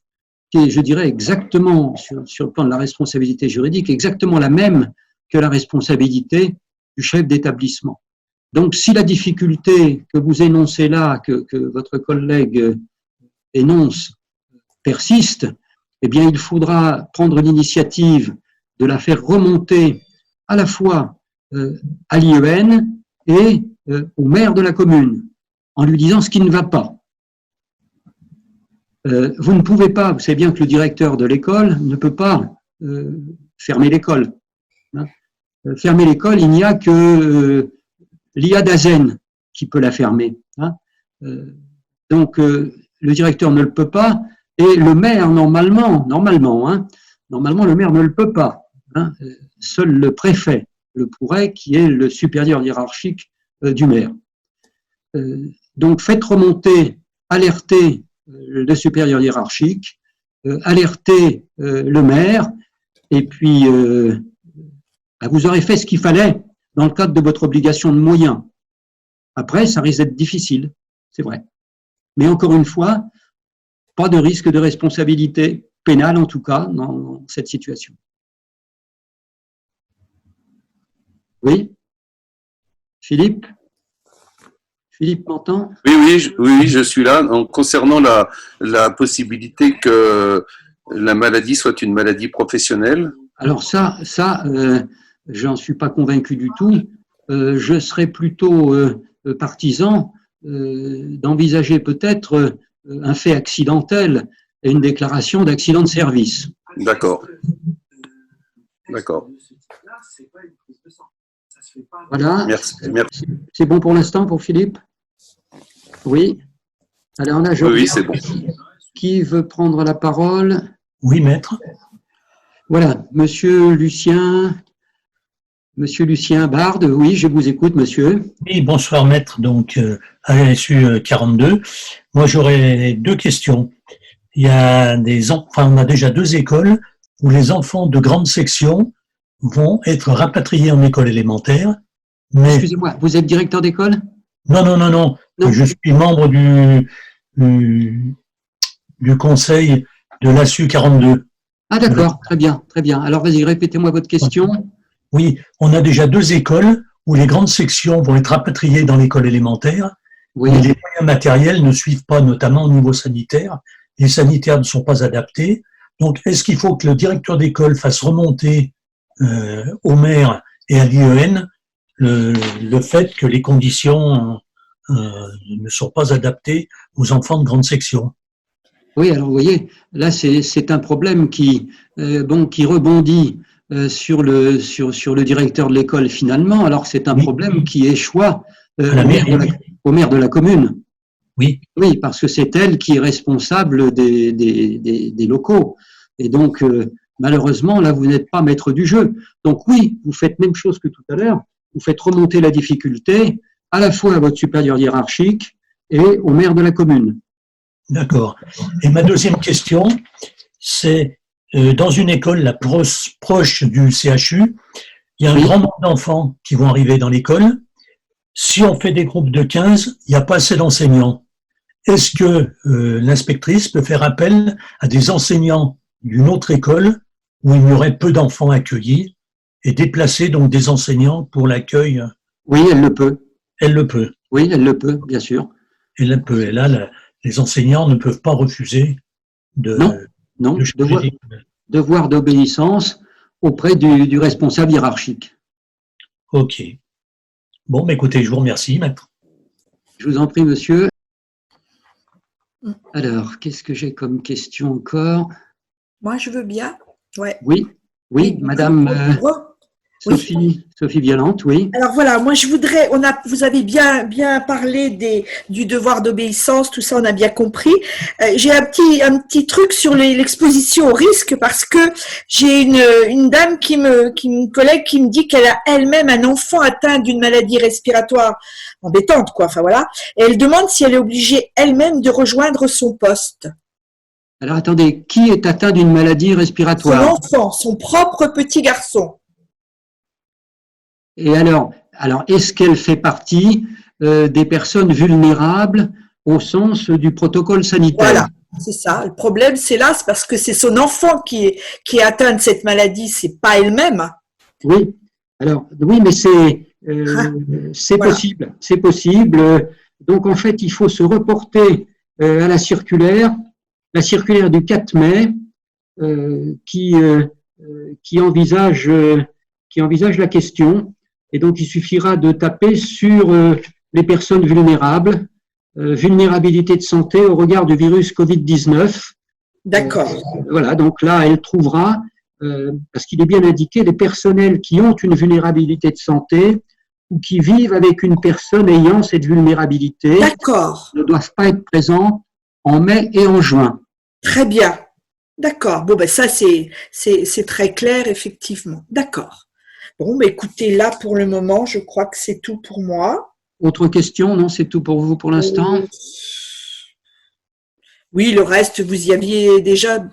Speaker 1: qui est, je dirais, exactement, sur le plan de la responsabilité juridique, exactement la même que la responsabilité du chef d'établissement. Donc, si la difficulté que vous énoncez là, que votre collègue énonce, persiste, eh bien, il faudra prendre l'initiative de la faire remonter à la fois à l'IEN et au maire de la commune, en lui disant ce qui ne va pas. Vous ne pouvez pas, vous savez bien que le directeur de l'école ne peut pas fermer l'école. fermer l'école, il n'y a que l'IA d'Azen qui peut la fermer. Hein. Donc, le directeur ne le peut pas, et le maire, normalement, le maire ne le peut pas. Hein. Seul le préfet le pourrait, qui est le supérieur hiérarchique du maire. Donc, faites remonter, alertez le supérieur hiérarchique, alertez le maire, et puis vous aurez fait ce qu'il fallait dans le cadre de votre obligation de moyens. Après, ça risque d'être difficile, c'est vrai. Mais encore une fois, pas de risque de responsabilité pénale, en tout cas, dans cette situation. Oui, Philippe? Philippe m'entend?
Speaker 3: Oui, je suis là. Donc, concernant la possibilité que la maladie soit une maladie professionnelle.
Speaker 1: Alors ça, j'en suis pas convaincu du tout. Je serais plutôt partisan d'envisager peut-être un fait accidentel et une déclaration d'accident de service.
Speaker 3: D'accord. D'accord.
Speaker 1: Voilà.
Speaker 3: Merci.
Speaker 1: C'est bon pour l'instant pour Philippe? Oui. Alors là,
Speaker 3: Oui, c'est bon.
Speaker 1: Qui veut prendre la parole?
Speaker 2: Oui, maître.
Speaker 1: Voilà, Monsieur Lucien Bard. Oui, je vous écoute, monsieur.
Speaker 2: Oui, bonsoir, maître. Donc, à l'ASU 42. Moi, j'aurais deux questions. Il y a on a déjà deux écoles où les enfants de grande section vont être rapatriés en école élémentaire. Mais...
Speaker 1: Excusez-moi, vous êtes directeur d'école?
Speaker 2: Non. Je suis membre du conseil de l'ASU 42.
Speaker 1: Ah d'accord, très bien. Alors vas-y, répétez-moi votre question.
Speaker 2: Oui, on a déjà deux écoles où les grandes sections vont être rapatriées dans l'école élémentaire.
Speaker 1: Oui.
Speaker 2: Mais les moyens matériels ne suivent pas, notamment au niveau sanitaire. Les sanitaires ne sont pas adaptés. Donc, est-ce qu'il faut que le directeur d'école fasse remonter au maire et à l'IEN le fait que les conditions ne sont pas adaptées aux enfants de grande section?
Speaker 1: Oui, alors vous voyez, là c'est un problème qui rebondit sur le directeur de l'école finalement. Alors c'est un problème qui échoit au maire de la commune.
Speaker 2: Oui.
Speaker 1: Oui, parce que c'est elle qui est responsable des locaux. Et donc malheureusement là vous n'êtes pas maître du jeu. Donc oui, vous faites même chose que tout à l'heure. Vous faites remonter la difficulté à la fois à votre supérieur hiérarchique et au maire de la commune.
Speaker 2: D'accord. Et ma deuxième question, c'est dans une école la proche du CHU, il y a un grand nombre d'enfants qui vont arriver dans l'école. Si on fait des groupes de 15, il n'y a pas assez d'enseignants. Est-ce que l'inspectrice peut faire appel à des enseignants d'une autre école où il y aurait peu d'enfants accueillis et déplacer donc des enseignants pour l'accueil?
Speaker 1: Oui, elle le peut.
Speaker 2: Elle le peut.
Speaker 1: Oui, elle le peut, bien sûr.
Speaker 2: Elle le peut. Et là, les enseignants ne peuvent pas refuser
Speaker 1: devoir d'obéissance auprès du responsable hiérarchique.
Speaker 2: Ok. Bon, mais écoutez, je vous remercie, maître.
Speaker 1: Je vous en prie, monsieur. Alors, qu'est-ce que j'ai comme question encore?
Speaker 4: Moi, je veux bien. Ouais.
Speaker 1: Oui, madame Sophie Violante, oui.
Speaker 4: Alors voilà, moi je voudrais, vous avez bien parlé du devoir d'obéissance, tout ça on a bien compris. J'ai un petit truc sur l'exposition au risque parce que j'ai une dame une collègue qui me dit qu'elle a elle-même un enfant atteint d'une maladie respiratoire embêtante, quoi. Enfin voilà, et elle demande si elle est obligée elle-même de rejoindre son poste.
Speaker 1: Alors attendez, qui est atteint d'une maladie respiratoire?
Speaker 4: Son enfant, son propre petit garçon.
Speaker 1: Et alors est-ce qu'elle fait partie des personnes vulnérables au sens du protocole sanitaire?
Speaker 4: Voilà, c'est ça. Le problème, c'est parce que c'est son enfant qui est atteint de cette maladie, c'est pas elle-même.
Speaker 1: Oui. Alors oui, mais c'est possible. C'est possible. Donc en fait, il faut se reporter à la circulaire du 4 mai qui envisage la question. Et donc, il suffira de taper sur les personnes vulnérables, vulnérabilité de santé au regard du virus Covid-19.
Speaker 4: D'accord.
Speaker 1: Voilà, donc là, elle trouvera. parce qu'il est bien indiqué, les personnels qui ont une vulnérabilité de santé ou qui vivent avec une personne ayant cette vulnérabilité
Speaker 4: D'accord.
Speaker 1: ne doivent pas être présents en mai et en juin.
Speaker 4: Très bien. D'accord. Bon, ben ça, c'est très clair, effectivement. D'accord. Bon, ben écoutez, là, pour le moment, je crois que c'est tout pour moi.
Speaker 1: Autre question? Non, c'est tout pour vous pour l'instant.
Speaker 4: Oui, le reste, vous y aviez déjà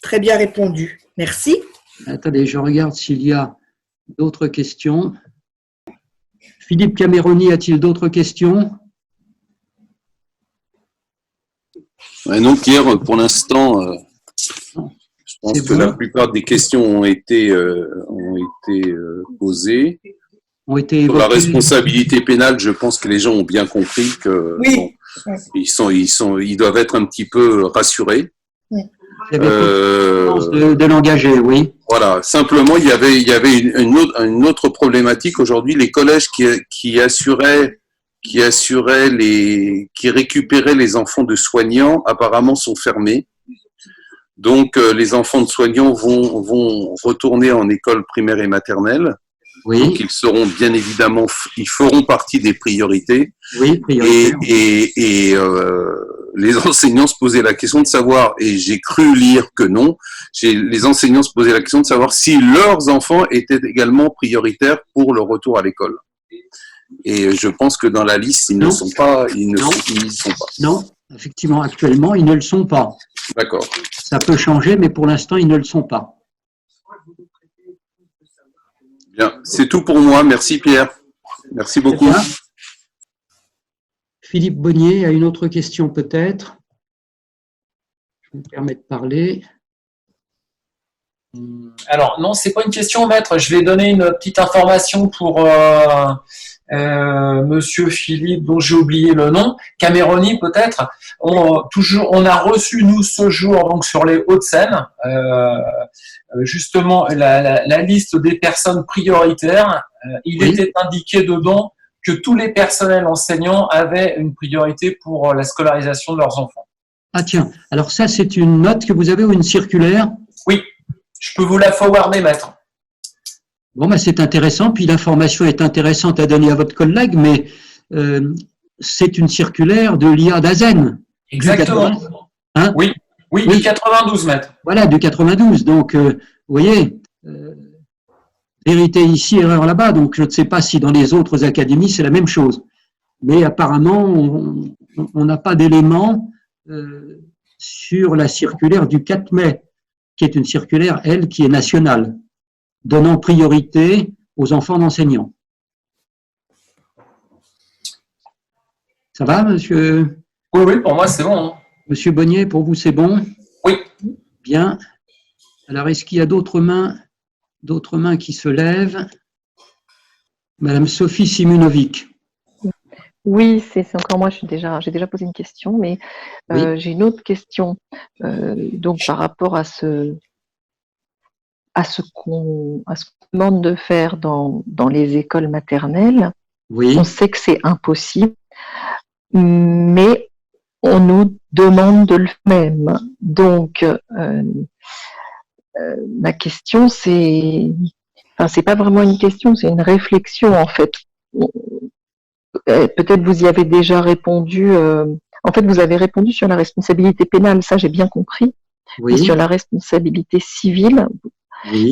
Speaker 4: très bien répondu. Merci.
Speaker 1: Attendez, je regarde s'il y a d'autres questions. Philippe Cameroni, a-t-il d'autres questions?
Speaker 3: Non, Pierre, pour l'instant, je pense que la plupart des questions ont été posées.
Speaker 1: Ont été
Speaker 3: Pour la
Speaker 1: évoquées.
Speaker 3: responsabilité pénale, je pense que les gens ont bien compris que
Speaker 4: Oui.
Speaker 3: ils doivent être un petit peu rassurés.
Speaker 1: Vous avez de l'engager, oui.
Speaker 3: Voilà. Simplement, il y avait une autre problématique aujourd'hui. Les collèges qui récupéraient les enfants de soignants, apparemment sont fermés. Donc, les enfants de soignants vont retourner en école primaire et maternelle.
Speaker 1: Oui.
Speaker 3: Donc, ils seront bien évidemment, ils feront partie des priorités.
Speaker 1: Oui, prioritaire.
Speaker 3: Et les enseignants se posaient la question de savoir, et j'ai cru lire que non, les enseignants se posaient la question de savoir si leurs enfants étaient également prioritaires pour le retour à l'école. Et je pense que dans la liste, ils ne sont pas.
Speaker 1: Non, effectivement, actuellement, ils ne le sont pas.
Speaker 3: D'accord.
Speaker 1: Ça peut changer, mais pour l'instant, ils ne le sont pas.
Speaker 3: Bien, c'est tout pour moi. Merci Pierre. Merci beaucoup.
Speaker 1: Bien. Philippe Bonnier a une autre question peut-être. Je me permets de parler.
Speaker 5: Alors, non, c'est pas une question, maître. Je vais donner une petite information pour Monsieur Philippe, dont j'ai oublié le nom, Cameroni peut-être. On a reçu, nous, ce jour, donc sur les Hauts-de-Seine, justement, la liste des personnes prioritaires. Il était indiqué dedans que tous les personnels enseignants avaient une priorité pour la scolarisation de leurs enfants.
Speaker 1: Ah tiens, alors ça, c'est une note que vous avez ou une circulaire?
Speaker 5: Oui, je peux vous la forwarder, maître.
Speaker 1: Bon, ben, c'est intéressant, puis l'information est intéressante à donner à votre collègue, mais c'est une circulaire de l'IA d'Azen.
Speaker 5: Exactement.
Speaker 1: Hein?
Speaker 5: Oui, du 92, maître.
Speaker 1: Voilà, du 92. Donc, vous voyez, vérité ici, erreur là-bas. Donc, je ne sais pas si dans les autres académies, c'est la même chose. Mais apparemment, on n'a pas d'éléments sur la circulaire du 4 mai, qui est une circulaire, elle, qui est nationale, donnant priorité aux enfants d'enseignants. Ça va, monsieur?
Speaker 5: Oui, pour moi, c'est bon. Hein.
Speaker 1: Monsieur Bonnier, pour vous, c'est bon?
Speaker 5: Oui.
Speaker 1: Bien. Alors, est-ce qu'il y a d'autres mains qui se lèvent? Madame Sophie Simunovic.
Speaker 6: Oui, c'est encore moi, j'ai déjà posé une question, mais j'ai une autre question. Donc, par rapport à ce qu'on demande de faire dans les écoles maternelles, on sait que c'est impossible, mais on nous demande de le faire même. Donc, ma question, c'est pas vraiment une question, c'est une réflexion en fait. Peut-être vous y avez déjà répondu. En fait, vous avez répondu sur la responsabilité pénale, ça j'ai bien compris.
Speaker 1: Oui.
Speaker 6: Et sur la responsabilité civile,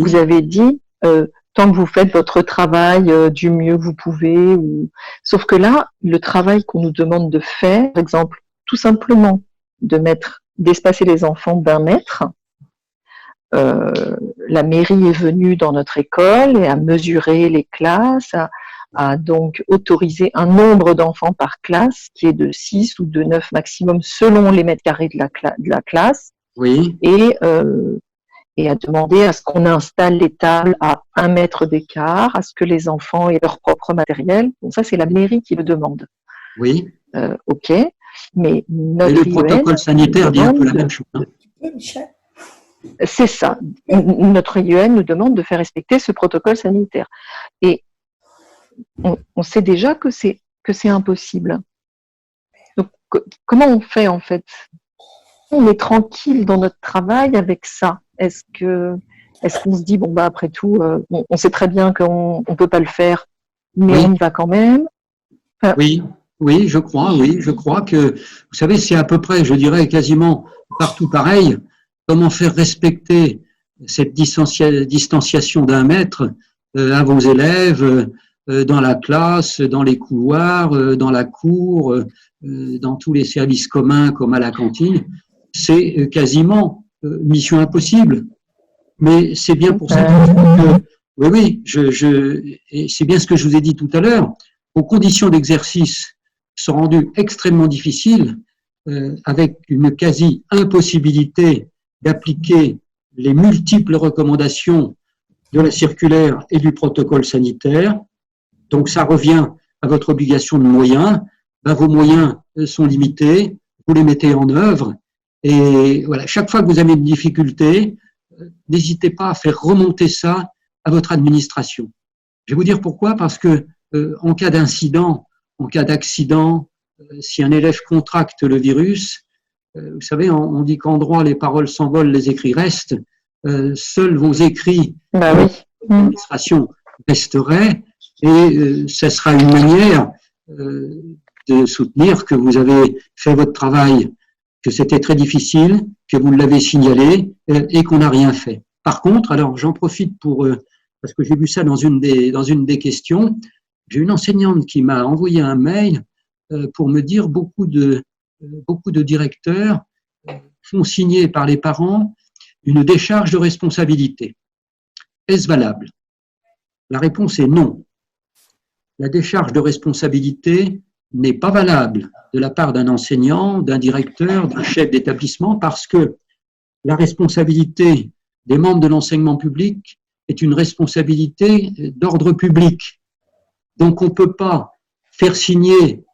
Speaker 6: vous avez dit tant que vous faites votre travail du mieux que vous pouvez. Sauf que là, le travail qu'on nous demande de faire, par exemple, tout simplement d'espacer les enfants d'1 mètre. La mairie est venue dans notre école et a mesuré les classes, a donc autorisé un nombre d'enfants par classe qui est de 6 ou de 9 maximum selon les mètres carrés de la classe.
Speaker 1: Oui.
Speaker 6: Et a demandé à ce qu'on installe les tables à 1 mètre d'écart, à ce que les enfants aient leur propre matériel. Donc ça, c'est la mairie qui le demande.
Speaker 1: Oui.
Speaker 6: OK. Mais notre
Speaker 1: le protocole sanitaire dit un peu la même chose. Hein.
Speaker 6: C'est ça. Notre IEN nous demande de faire respecter ce protocole sanitaire. Et on sait déjà que c'est impossible. Donc, comment on fait en fait? On est tranquille dans notre travail avec ça. Est-ce que est-ce qu'on se dit, bon, bah, après tout, on sait très bien qu'on ne peut pas le faire, mais
Speaker 1: Oui.
Speaker 6: on y va quand même?
Speaker 1: Oui, je crois que, vous savez, c'est à peu près, je dirais, quasiment partout pareil. Comment faire respecter cette distanciation d'1 mètre à vos élèves, dans la classe, dans les couloirs, dans la cour, dans tous les services communs comme à la cantine, c'est quasiment mission impossible. Mais c'est bien pour ça que, oui, et c'est bien ce que je vous ai dit tout à l'heure, vos conditions d'exercice sont rendues extrêmement difficiles, avec une quasi-impossibilité d'appliquer les multiples recommandations de la circulaire et du protocole sanitaire. Donc, ça revient à votre obligation de moyens. Ben, vos moyens sont limités, vous les mettez en œuvre. Et voilà, chaque fois que vous avez une difficulté, n'hésitez pas à faire remonter ça à votre administration. Je vais vous dire pourquoi, parce que en cas d'incident, en cas d'accident, si un élève contracte le virus, vous savez, on dit qu'en droit, les paroles s'envolent, les écrits restent. Seuls vos écrits de l'administration resteraient, et ce sera une manière de soutenir que vous avez fait votre travail, que c'était très difficile, que vous l'avez signalé et qu'on n'a rien fait. Par contre, alors j'en profite pour, parce que j'ai vu ça dans une des questions, j'ai une enseignante qui m'a envoyé un mail pour me dire beaucoup de directeurs font signer par les parents une décharge de responsabilité. Est-ce valable? La réponse est non. La décharge de responsabilité n'est pas valable de la part d'un enseignant, d'un directeur, d'un chef d'établissement, parce que la responsabilité des membres de l'enseignement public est une responsabilité d'ordre public. Donc, on ne peut pas faire signer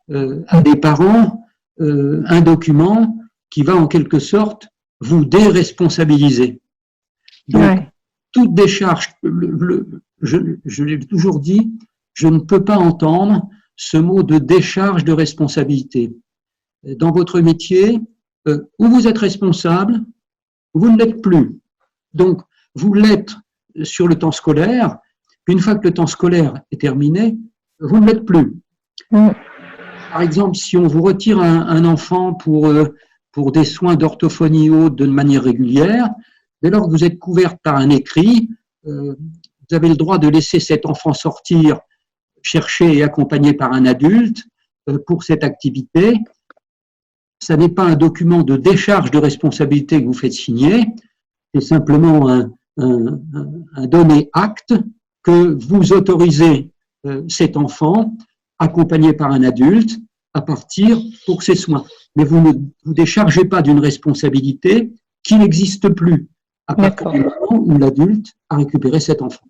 Speaker 1: à des parents un document qui va en quelque sorte vous déresponsabiliser. Donc, toute décharge, je l'ai toujours dit, je ne peux pas entendre ce mot de décharge de responsabilité. Dans votre métier, où vous êtes responsable, vous ne l'êtes plus. Donc, vous l'êtes sur le temps scolaire. Une fois que le temps scolaire est terminé, vous ne l'êtes plus. Par exemple, si on vous retire un enfant pour des soins d'orthophonie haute de manière régulière, dès lors que vous êtes couverte par un écrit, vous avez le droit de laisser cet enfant sortir, cherché et accompagné par un adulte pour cette activité. Ce n'est pas un document de décharge de responsabilité que vous faites signer, c'est simplement un donné acte que vous autorisez cet enfant, accompagné par un adulte, à partir pour ses soins. Mais vous ne vous déchargez pas d'une responsabilité qui n'existe plus à partir du moment où l'adulte a récupéré cet enfant.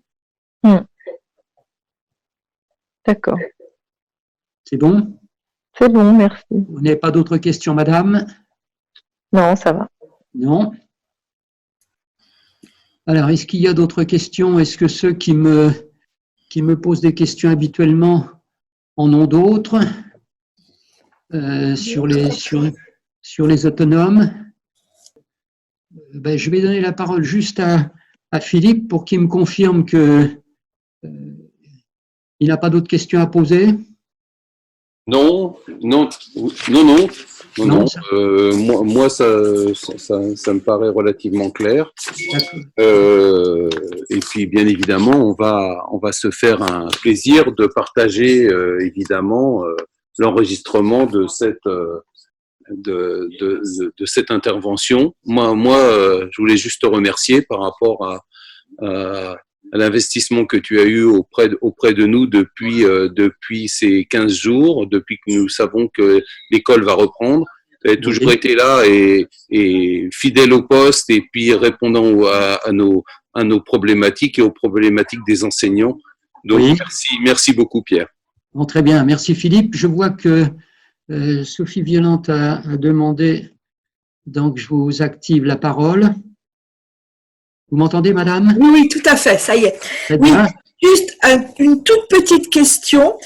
Speaker 6: D'accord.
Speaker 1: C'est bon?
Speaker 6: C'est bon, merci.
Speaker 1: Vous n'avez pas d'autres questions, madame?
Speaker 6: Non, ça va.
Speaker 1: Non? Alors, est-ce qu'il y a d'autres questions? Est-ce que ceux qui me posent des questions habituellement en ont d'autres sur les autonomes? Ben, je vais donner la parole juste à Philippe pour qu'il me confirme que il n'a pas d'autres questions à poser.
Speaker 3: Non. Moi, ça me paraît relativement clair. Et puis, bien évidemment, on va se faire un plaisir de partager, évidemment, l'enregistrement de cette intervention. Moi, je voulais juste te remercier par rapport à l'investissement que tu as eu auprès de nous depuis ces 15 jours, depuis que nous savons que l'école va reprendre. Tu as toujours été là et fidèle au poste et puis répondant à nos problématiques et aux problématiques des enseignants. Donc, merci beaucoup, Pierre.
Speaker 1: Bon, très bien, merci Philippe. Je vois que Sophie Violante a demandé, donc je vous active la parole. Vous m'entendez, madame?
Speaker 4: Oui, tout à fait, ça y est.
Speaker 1: Très
Speaker 4: oui,
Speaker 1: bien.
Speaker 4: juste une toute petite question.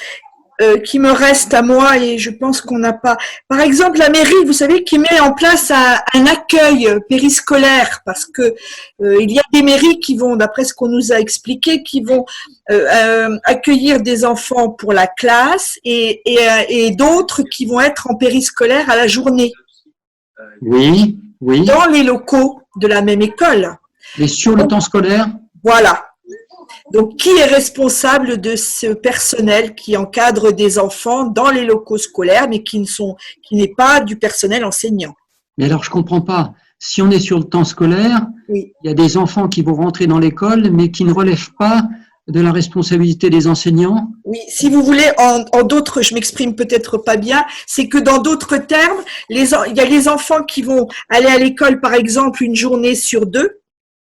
Speaker 4: qui me restent à moi et je pense qu'on n'a pas. Par exemple, la mairie, vous savez, qui met en place un accueil périscolaire parce que il y a des mairies qui vont, d'après ce qu'on nous a expliqué, qui vont accueillir des enfants pour la classe et d'autres qui vont être en périscolaire à la journée.
Speaker 1: Oui, oui.
Speaker 4: Dans les locaux de la même école.
Speaker 1: Et sur le temps scolaire?
Speaker 4: Voilà. Donc, qui est responsable de ce personnel qui encadre des enfants dans les locaux scolaires, mais qui n'est pas du personnel enseignant?
Speaker 1: Mais alors, je comprends pas. Si on est sur le temps scolaire,
Speaker 4: Oui.
Speaker 1: il y a des enfants qui vont rentrer dans l'école, mais qui ne relèvent pas de la responsabilité des enseignants?
Speaker 4: Oui, si vous voulez, en d'autres, je m'exprime peut-être pas bien, c'est que dans d'autres termes, il y a les enfants qui vont aller à l'école, par exemple, une journée sur 2.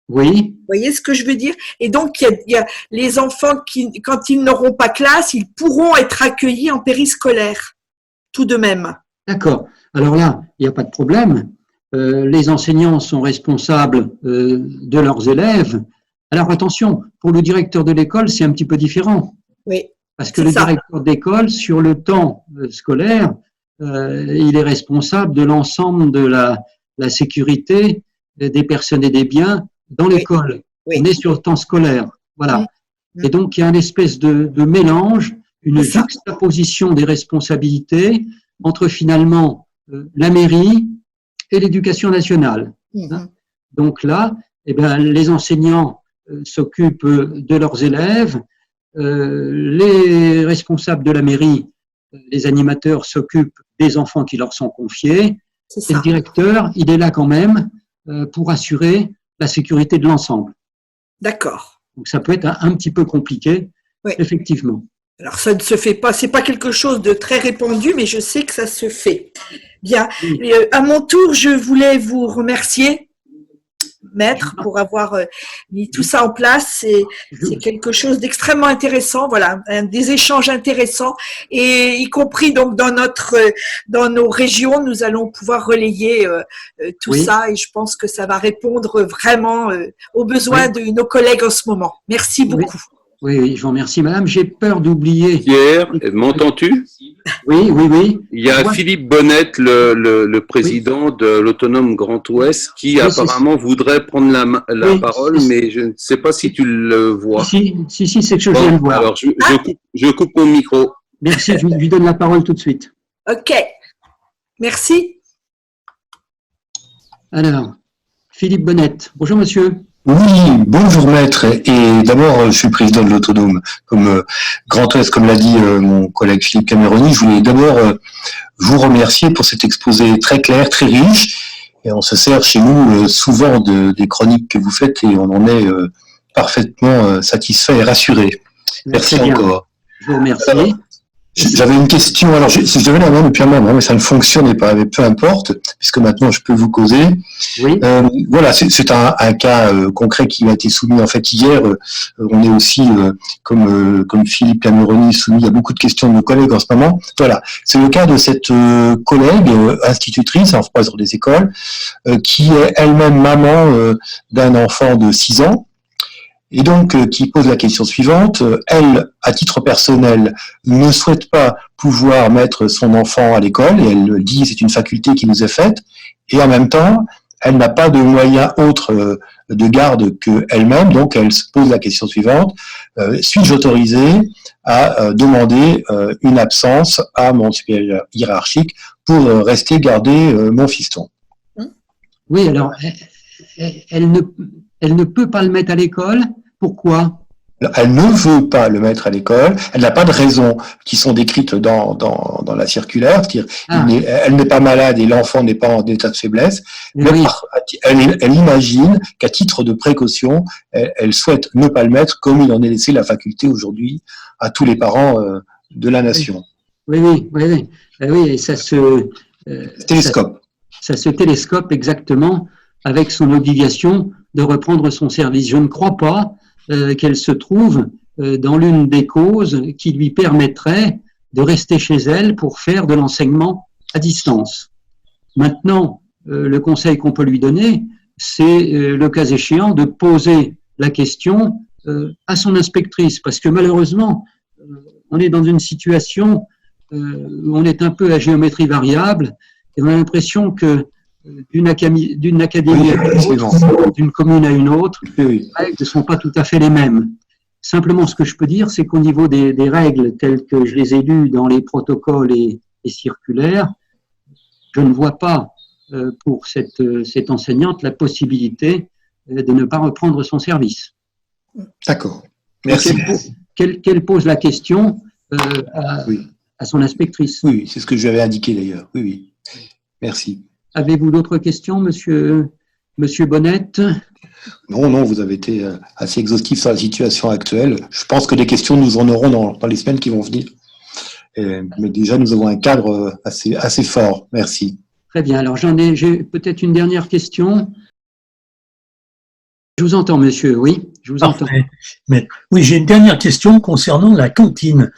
Speaker 1: Oui,
Speaker 4: Vous voyez ce que je veux dire? Et donc, il y a les enfants qui, quand ils n'auront pas classe, ils pourront être accueillis en périscolaire, tout de même.
Speaker 1: d'accord. Alors là, il n'y a pas de problème. Les enseignants sont responsables de leurs élèves. Alors attention, pour le directeur de l'école, c'est un petit peu différent.
Speaker 4: Oui.
Speaker 1: Parce que
Speaker 4: C'est
Speaker 1: le
Speaker 4: ça.
Speaker 1: directeur d'école, sur le temps scolaire, il est responsable de l'ensemble de la sécurité des personnes et des biens dans
Speaker 4: Oui.
Speaker 1: l'école.
Speaker 4: Oui.
Speaker 1: On est sur le temps scolaire. Voilà.
Speaker 4: Oui.
Speaker 1: Et donc, il y a une espèce de mélange, une
Speaker 4: C'est ça.
Speaker 1: juxtaposition des responsabilités entre finalement la mairie et l'éducation nationale.
Speaker 4: Mhm.
Speaker 1: Donc là, eh ben, les enseignants s'occupent de leurs élèves, les responsables de la mairie, les animateurs s'occupent des enfants qui leur sont confiés,
Speaker 4: C'est
Speaker 1: et le
Speaker 4: ça.
Speaker 1: directeur, il est là quand même pour assurer la sécurité de l'ensemble.
Speaker 4: D'accord.
Speaker 1: Donc ça peut être un petit peu compliqué,
Speaker 4: Oui.
Speaker 1: effectivement.
Speaker 4: Alors, ça ne se fait pas, c'est pas quelque chose de très répandu, mais je sais que ça se fait. Bien.
Speaker 1: Oui.
Speaker 4: Et, à mon tour, je voulais vous remercier, Maître, pour avoir mis tout ça en place. C'est quelque chose d'extrêmement intéressant, voilà, des échanges intéressants, et y compris donc dans nos régions, nous allons pouvoir relayer tout
Speaker 1: Oui.
Speaker 4: ça, et je pense que ça va répondre vraiment aux besoins de nos collègues en ce moment. Merci beaucoup.
Speaker 1: Oui, oui, je vous remercie, madame. J'ai peur d'oublier.
Speaker 3: Pierre, m'entends-tu?
Speaker 1: Oui, oui, oui.
Speaker 3: Il y a
Speaker 1: Moi,
Speaker 3: Philippe Bonnette, le président de l'Autonome Grand Ouest, qui
Speaker 1: Oui,
Speaker 3: apparemment voudrait prendre la
Speaker 1: Oui,
Speaker 3: parole,
Speaker 1: c'est-
Speaker 3: mais je ne sais pas si tu le vois.
Speaker 1: Si, c'est ce que je
Speaker 3: Bon,
Speaker 1: viens de voir.
Speaker 3: alors je coupe mon micro.
Speaker 1: Merci, je lui donne la parole tout de suite.
Speaker 4: Ok. Merci.
Speaker 1: Alors, Philippe Bonnette. Bonjour, monsieur.
Speaker 7: Oui, bonjour maître. Et d'abord, je suis président de l'Autonome, comme Grand Ouest, comme l'a dit mon collègue Philippe Cameroni. Je voulais d'abord vous remercier pour cet exposé très clair, très riche. Et on se sert chez nous souvent des chroniques que vous faites et on en est parfaitement satisfait et rassuré. Merci
Speaker 1: Très bien.
Speaker 7: encore.
Speaker 1: Je vous remercie.
Speaker 7: J'avais une question. Alors, j'avais la main depuis un moment, mais ça ne fonctionnait pas. Mais peu importe, puisque maintenant je peux vous causer.
Speaker 1: Oui,
Speaker 7: Voilà, c'est un cas concret qui m'a été soumis en fait hier. On est aussi, comme Philippe Cameroni, soumis à beaucoup de questions de nos collègues en ce moment. Voilà, c'est le cas de cette collègue institutrice en professeur des écoles, qui est elle-même maman d'un enfant de 6 ans. Et donc, qui pose la question suivante, elle, à titre personnel, ne souhaite pas pouvoir mettre son enfant à l'école, et elle le dit, c'est une faculté qui nous est faite, et en même temps, elle n'a pas de moyens autres de garde qu'elle-même, donc elle se pose la question suivante, suis-je autorisé à demander une absence à mon supérieur hiérarchique pour rester garder mon fiston?
Speaker 1: oui, alors, elle ne peut pas le mettre à l'école. Pourquoi?
Speaker 7: Elle ne veut pas le mettre à l'école, elle n'a pas de raisons qui sont décrites dans la circulaire, c'est-à-dire elle n'est pas malade et l'enfant n'est pas en état de faiblesse, mais
Speaker 1: Oui.
Speaker 7: elle imagine qu'à titre de précaution, elle souhaite ne pas le mettre comme il en est laissé la faculté aujourd'hui à tous les parents de la nation.
Speaker 1: Oui, oui, oui, oui. Oui, et ça se
Speaker 7: Télescope.
Speaker 1: ça se télescope exactement avec son obligation de reprendre son service. Je ne crois pas qu'elle se trouve dans l'une des causes qui lui permettrait de rester chez elle pour faire de l'enseignement à distance. Maintenant, le conseil qu'on peut lui donner, c'est le cas échéant de poser la question à son inspectrice, parce que malheureusement, on est dans une situation où on est un peu à géométrie variable et on a l'impression que d'une académie à une autre, d'une commune à une autre, les règles ne sont pas tout à fait les mêmes. Simplement, ce que je peux dire, c'est qu'au niveau des règles telles que je les ai lues dans les protocoles et circulaires, je ne vois pas pour cette enseignante la possibilité de ne pas reprendre son service.
Speaker 7: D'accord. Merci.
Speaker 1: Qu'elle pose la question à son inspectrice.
Speaker 7: Oui, c'est ce que je lui avais indiqué d'ailleurs. Oui, oui. Merci.
Speaker 1: Avez-vous d'autres questions, monsieur Bonnette?
Speaker 7: Non, vous avez été assez exhaustif sur la situation actuelle. Je pense que des questions, nous en aurons dans les semaines qui vont venir. Mais déjà, nous avons un cadre assez fort. Merci.
Speaker 1: Très bien. Alors, j'ai peut-être une dernière question. Je vous entends, monsieur. Oui, je vous entends.
Speaker 2: Mais, oui, j'ai une dernière question concernant la cantine.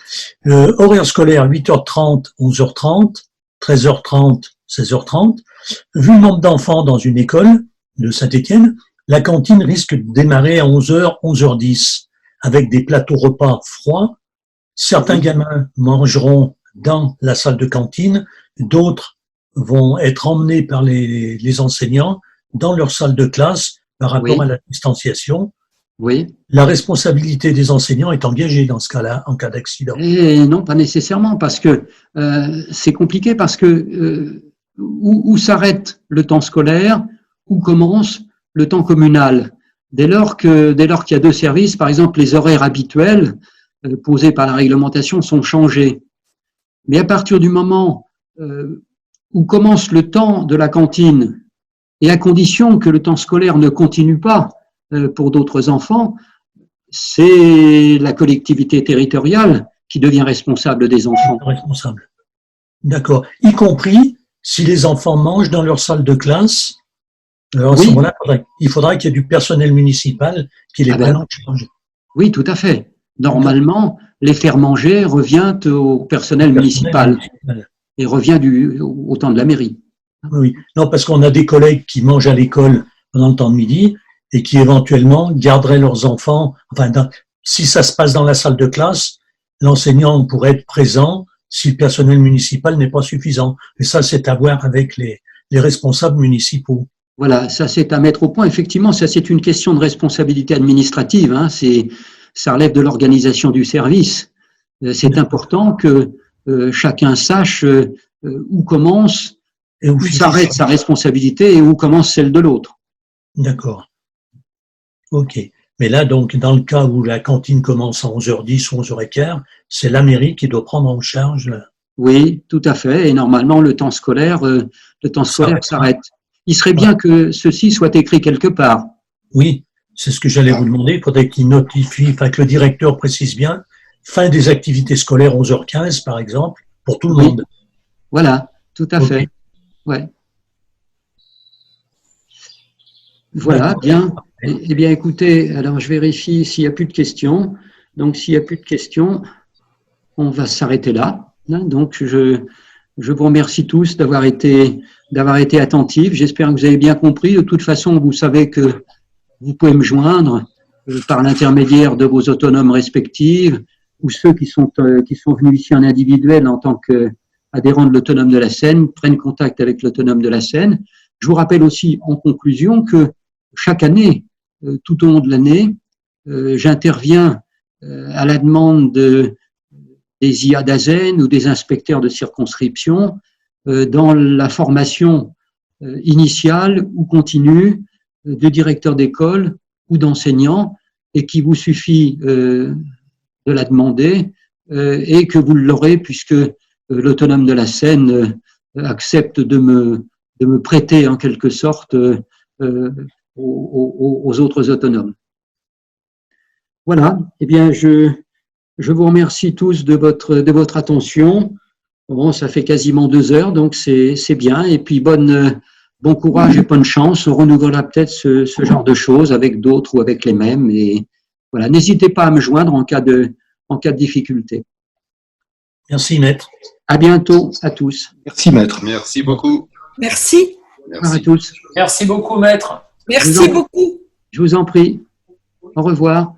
Speaker 2: Horaire scolaire 8h30, 11h30, 13h30, 16h30. Vu le nombre d'enfants dans une école de Saint-Étienne, la cantine risque de démarrer à 11h, 11h10, avec des plateaux repas froids. Certains gamins mangeront dans la salle de cantine, d'autres vont être emmenés par les enseignants dans leur salle de classe par rapport à la distanciation.
Speaker 1: Oui.
Speaker 2: La responsabilité des enseignants est engagée dans ce cas-là, en cas d'accident.
Speaker 1: Et non, pas nécessairement, parce que c'est compliqué, parce que où s'arrête le temps scolaire, où commence le temps communal. Dès lors qu'il y a deux services, par exemple, les horaires habituels posés par la réglementation sont changés. Mais à partir du moment où commence le temps de la cantine, et à condition que le temps scolaire ne continue pas pour d'autres enfants, c'est la collectivité territoriale qui devient responsable des enfants.
Speaker 2: Responsable. D'accord. Y compris si les enfants mangent dans leur salle de classe, alors à ce moment-là, il faudra qu'il y ait du personnel municipal qui les prenne en charge.
Speaker 1: Oui, tout à fait. Normalement, les faire manger revient au personnel municipal et revient au temps de la mairie.
Speaker 2: Oui, non, parce qu'on a des collègues qui mangent à l'école pendant le temps de midi et qui éventuellement garderaient leurs enfants. Enfin, si ça se passe dans la salle de classe, l'enseignant pourrait être présent si le personnel municipal n'est pas suffisant. Et ça, c'est à voir avec les responsables municipaux.
Speaker 1: Voilà, ça c'est à mettre au point. Effectivement, ça c'est une question de responsabilité administrative. Hein. Ça relève de l'organisation du service. C'est important que chacun sache où commence, et où s'arrête sa responsabilité et où commence celle de l'autre.
Speaker 2: D'accord. Ok. Mais là, donc, dans le cas où la cantine commence à 11h10 ou 11h15, c'est la mairie qui doit prendre en charge.
Speaker 1: Oui, tout à fait. Et normalement, le temps scolaire s'arrête. Il serait bien que ceci soit écrit quelque part.
Speaker 2: Oui, c'est ce que j'allais vous demander. Il faudrait qu'il notifie, enfin que le directeur précise bien, fin des activités scolaires 11h15, par exemple, pour tout le monde.
Speaker 1: Voilà, tout à fait. Ouais. Voilà, bien. Eh bien, écoutez, alors je vérifie s'il n'y a plus de questions. Donc, s'il n'y a plus de questions, on va s'arrêter là. Donc, je vous remercie tous d'avoir été attentifs. J'espère que vous avez bien compris. De toute façon, vous savez que vous pouvez me joindre par l'intermédiaire de vos autonomes respectives ou ceux qui sont venus ici en individuel en tant qu'adhérents de l'autonome de la Seine prennent contact avec l'autonome de la Seine. Je vous rappelle aussi en conclusion que chaque année, tout au long de l'année, j'interviens à la demande des IA d'Azen ou des inspecteurs de circonscription dans la formation initiale ou continue de directeurs d'école ou d'enseignants et qu'il vous suffit de la demander et que vous l'aurez puisque l'autonome de la Seine accepte de me prêter en quelque sorte aux autres autonomes. Voilà, eh bien je vous remercie tous de votre attention. Bon, ça fait quasiment 2 heures, donc c'est bien. Et puis bon courage et bonne chance. On renouvellera peut-être ce genre de choses avec d'autres ou avec les mêmes. Et voilà, n'hésitez pas à me joindre en cas de difficulté.
Speaker 2: Merci, maître.
Speaker 1: À bientôt à tous.
Speaker 7: Merci, maître.
Speaker 3: Merci beaucoup.
Speaker 4: Merci.
Speaker 1: Au revoir à tous.
Speaker 5: Merci beaucoup, maître.
Speaker 4: Merci beaucoup.
Speaker 1: Je vous en prie. Au revoir.